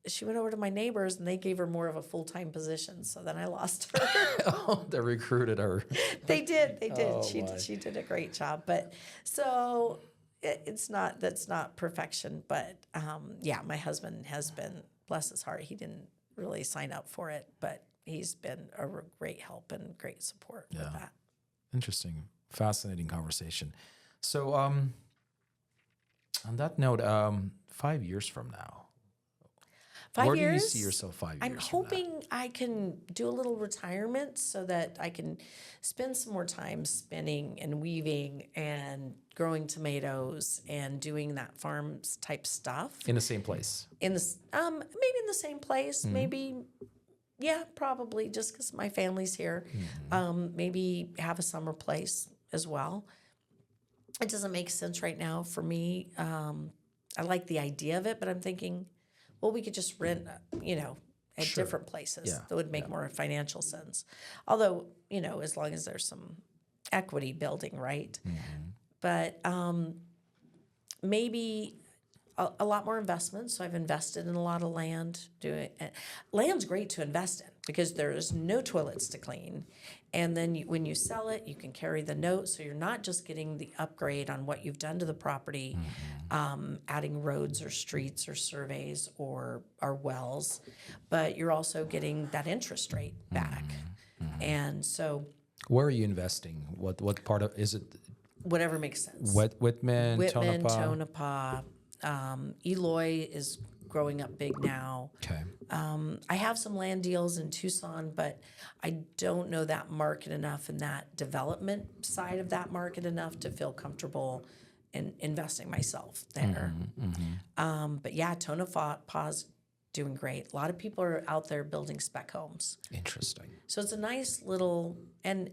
she went over to my neighbors, and they gave her more of a full-time position. So then I lost her. Oh, they recruited her. They did. Oh, She did a great job. But so that's not perfection. But my husband has been, bless his heart, he didn't really sign up for it, but he's been a great help and great support with that. Interesting, fascinating conversation. So, on that note, 5 years from now, 5 years. Where do you see yourself 5 years? I'm hoping I can do a little retirement so that I can spend some more time spinning and weaving and growing tomatoes and doing that farm type stuff. In the same place. Maybe in the same place. Maybe, yeah, probably just because my family's here. Maybe have a summer place as well. It doesn't make sense right now for me I like the idea of it, but I'm thinking, well, we could just rent, at different places Yeah. that would make more financial sense. Although, as long as there's some equity building, right? But maybe a lot more investment. So I've invested in a lot of land. Land's great to invest in because there's no toilets to clean, and then when you sell it, you can carry the note. So you're not just getting the upgrade on what you've done to the property, adding roads or streets or surveys or wells, but you're also getting that interest rate back. And so Where are you investing? What part of is it? whatever makes sense. Whitman, Whitman, Tonopah? Tonopah, Eloy is growing up big now. Okay. I have some land deals in Tucson, but I don't know that market enough and that development side of that market enough to feel comfortable in investing myself there. But yeah, Tonopah's doing great. A lot of people are out there building spec homes. Interesting. So it's a nice little and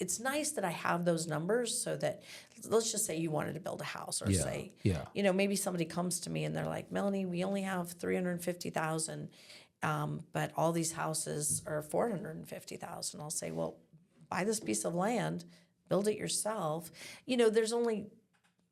it's nice that I have those numbers so that let's just say you wanted to build a house or say maybe somebody comes to me and they're like, Melanie, we only have 350,000, but all these houses are 450,000. I'll say, well, buy this piece of land, build it yourself.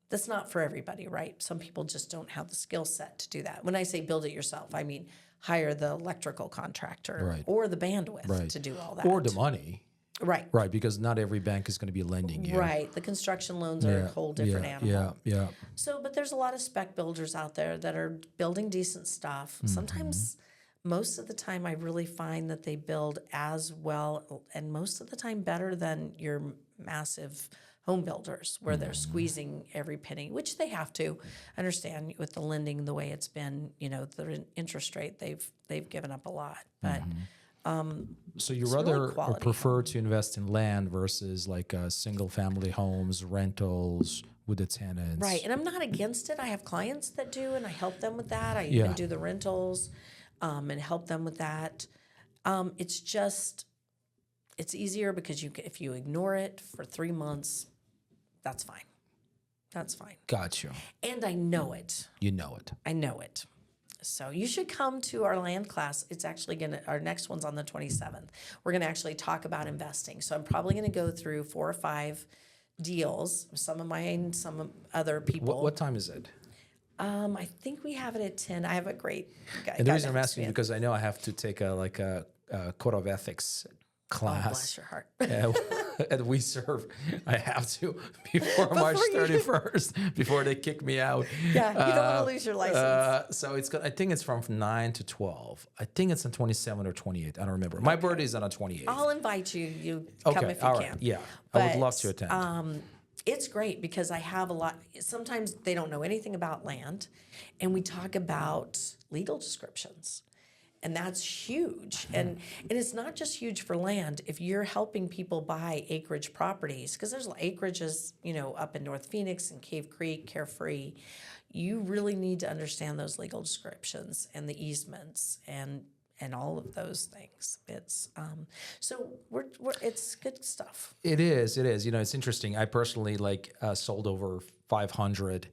That's not for everybody, right? Some people just don't have the skill set to do that. When I say build it yourself, I mean hire the electrical contractor or the bandwidth to do all that. Or the money. Right. Right, because not every bank is going to be lending you. Right. The construction loans are a whole different animal. Yeah. So, but there's a lot of spec builders out there that are building decent stuff. Sometimes, most of the time, I really find that they build as well and most of the time better than your massive home builders where they're squeezing every penny, which they have to understand with the lending the way it's been, the interest rate, they've given up a lot. But So you really rather quality prefer to invest in land versus like single family homes, rentals with the tenants. right. And I'm not against it. I have clients that do, and I help them with that. I even do the rentals and help them with that. It's easier because if you ignore it for 3 months, that's fine. That's fine. Gotcha. And I know it. You know it. I know it. So you should come to our land class. It's actually our next one's on the 27th. We're gonna actually talk about investing. So I'm probably gonna go through 4 or 5 deals, some of mine, some of other people. What time is it? I think we have it at 10. I have a great guy. And the reason I'm asking is because I know I have to take a code of ethics class. Oh, bless your heart. And we serve. I have to before March 31st, before they kick me out. Yeah, you don't want to lose your license. So I think it's from 9 to 12. I think it's on 27 or 28. I don't remember. My birthday is on the 28th. I'll invite you. You come if you all can. right. Yeah, But, I would love to attend. It's great because I have a lot. Sometimes they don't know anything about land, and we talk about legal descriptions. And that's huge. And it's not just huge for land. If you're helping people buy acreage properties, because there's acreages, up in North Phoenix and Cave Creek, Carefree, you really need to understand those legal descriptions and the easements and all of those things. It's so it's good stuff. It is. It's interesting. I personally sold over 500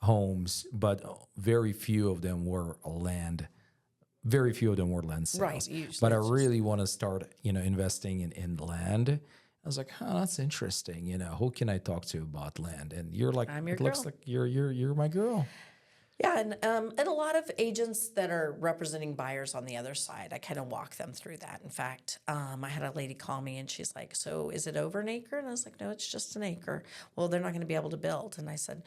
homes, but very few of them were land. Very few of them were land sales. Right, usually But I it's really want to start, investing in land. I was like, that's interesting. Who can I talk to about land? And you're like, I'm your it looks girl. like you're my girl. Yeah, and a lot of agents that are representing buyers on the other side, I kind of walk them through that. In fact, I had a lady call me and she's like, so is it over an acre? And I was like, no, it's just an acre. Well, they're not going to be able to build. And I said,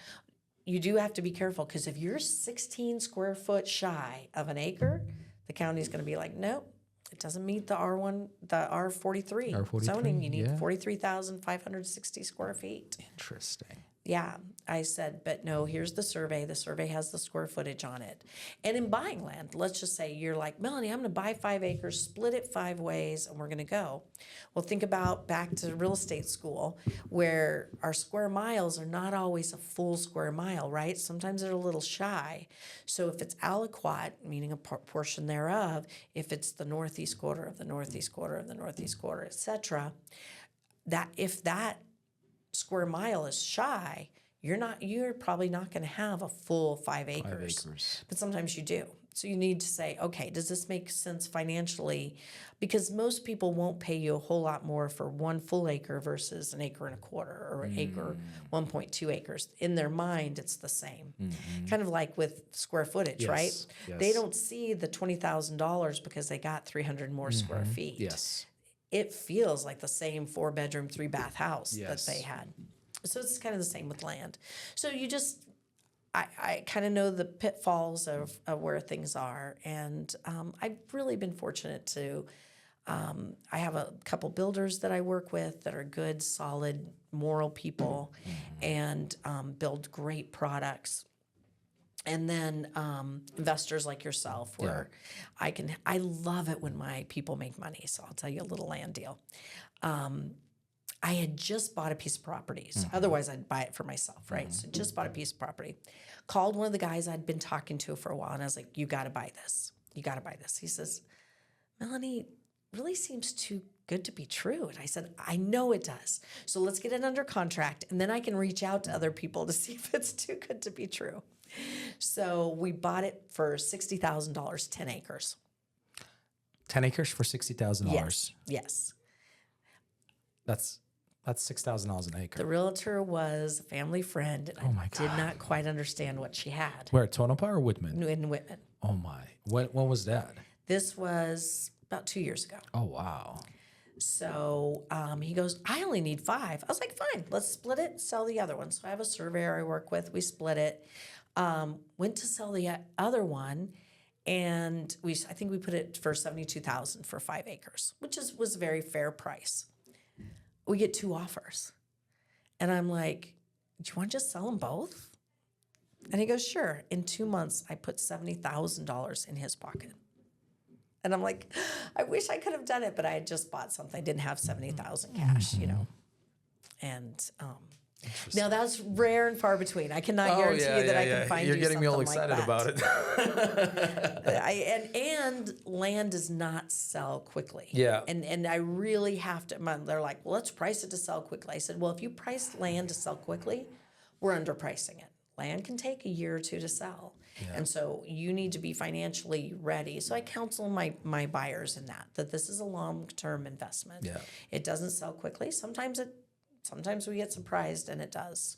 you do have to be careful because if you're 16 square foot shy of an acre, the county's going to be like, nope, it doesn't meet the R1, the R43 zoning. You need 43,560 square feet. Interesting. Yeah, I said, but no, here's the survey. The survey has the square footage on it. And in buying land, let's just say you're like, Melanie, I'm going to buy 5 acres, split it 5 ways, and we're going to go. Well, think about back to real estate school where our square miles are not always a full square mile, right? Sometimes they're a little shy. So if it's aliquot, meaning a portion thereof, if it's the northeast quarter of the northeast quarter of the northeast quarter, et cetera, that if that square mile is shy, you're probably not going to have a full 5 acres. 5 acres. But sometimes you do. So you need to say, okay, does this make sense financially? Because most people won't pay you a whole lot more for 1 full acre versus an acre and a quarter or an acre, 1.2 acres. In their mind, it's the same. Kind of like with square footage, right? Yes. They don't see the $20,000 because they got 300 more square feet. Yes. It feels like the same 4-bedroom, 3-bath house Yes. that they had. So it's kind of the same with land. So you just, I kind of know the pitfalls of where things are. And I've really been fortunate to, I have a couple builders that I work with that are good, solid, moral people and build great products. And then investors like yourself, where I love it when my people make money. So I'll tell you a little land deal. I had just bought a piece of property. So otherwise, I'd buy it for myself, right? So just bought a piece of property. Called one of the guys I'd been talking to for a while, and I was like, you got to buy this. You got to buy this. He says, Melanie, really seems too good to be true. And I said, I know it does. So let's get it under contract, and then I can reach out to other people to see if it's too good to be true. So we bought it for $60,000, 10 acres. 10 acres for $60,000. Yes. That's $6,000 an acre. The realtor was a family friend. And Oh my I did God. not quite understand what she had Where, Tonopah or Whitman? in Whitman. Oh my. When was that? This was about 2 years ago. Oh wow. So he goes, I only need 5. I was like, fine, let's split it, sell the other one. So I have a surveyor I work with. We split it. Went to sell the other one, and I think we put it for $72,000 for 5 acres, which was a very fair price. We get 2 offers, and I'm like, do you want to just sell them both? And he goes, sure. In 2 months, I put $70,000 in his pocket. And I'm like, I wish I could have done it, but I had just bought something. I didn't have $70,000 cash, And now that's rare and far between. I cannot guarantee you that I can find You're you getting me all something excited like about it. and land does not sell quickly. Yeah. And I really have to. They're like, well, let's price it to sell quickly. I said, well, if you price land to sell quickly, we're underpricing it. Land can take a year or 2 to sell. And so you need to be financially ready. So I counsel my buyers in that this is a long-term investment. Yeah. It doesn't sell quickly. Sometimes we get surprised, and it does.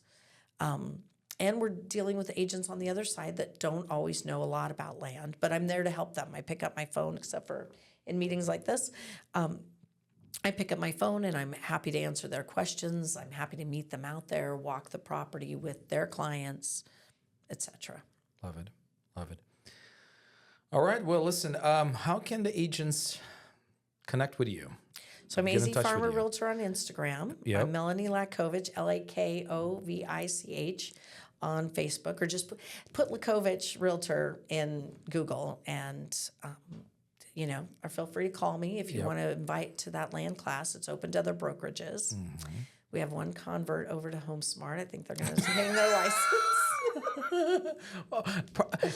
And we're dealing with agents on the other side that don't always know a lot about land, but I'm there to help them. I pick up my phone, except for in meetings like this. I pick up my phone, and I'm happy to answer their questions. I'm happy to meet them out there, walk the property with their clients, etc. Love it. Love it. All right. Well, listen, how can the agents connect with you? So I'm Get in AZ touch with Farmer you. Realtor on Instagram. Yep. I'm Melanie Lakovich, Lakovich on Facebook, or just put Lakovich Realtor in Google, and or feel free to call me if you want to invite to that land class. It's open to other brokerages. We have one convert over to HomeSmart. I think they're going to hang their license. Well,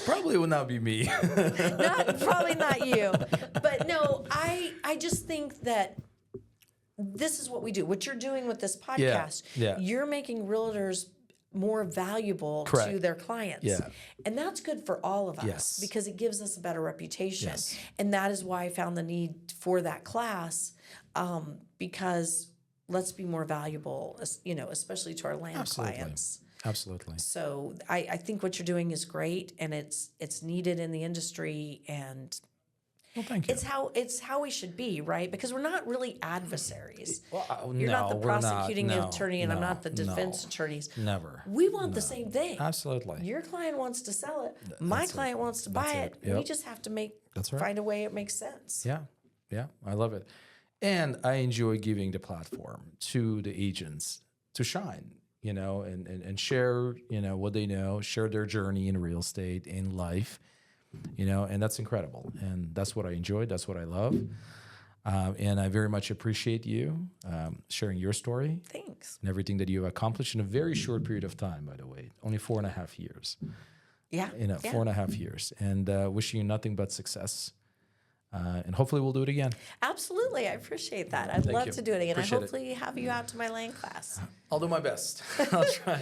probably will not be me. Probably not you. But no, I just think that this is what we do. What you're doing with this podcast, yeah. You're making realtors more valuable to Correct. their clients. Yeah. And that's good for all of us Yes. because it gives us a better reputation. Yes. And that is why I found the need for that class, because let's be more valuable, especially to our land Absolutely. clients. Absolutely. So I think what you're doing is great, and it's needed in the industry, and Well, thank you. it's how we should be, right? Because we're not really adversaries. Well, You're not the we're not. prosecuting No, attorney, and I'm no, not the defense no. attorneys. Never. We want the same thing. Absolutely. Your client wants to sell it. My client wants to buy it. Yep. We just have to That's right. find a way it makes sense. Yeah. Yeah. I love it. And I enjoy giving the platform to the agents to shine, and share, what they know, share their journey in real estate, in life, and that's incredible. And that's what I enjoy. That's what I love. And I very much appreciate you sharing your story Thanks. and everything that you have accomplished in a very short period of time, by the way, only 4.5 years, Yeah. 4.5 years, and wishing you nothing but success. And hopefully we'll do it again. Absolutely. I appreciate that. I'd love you. to do it again. Appreciate I it. hopefully have you out to my land class. I'll do my best. I'll try.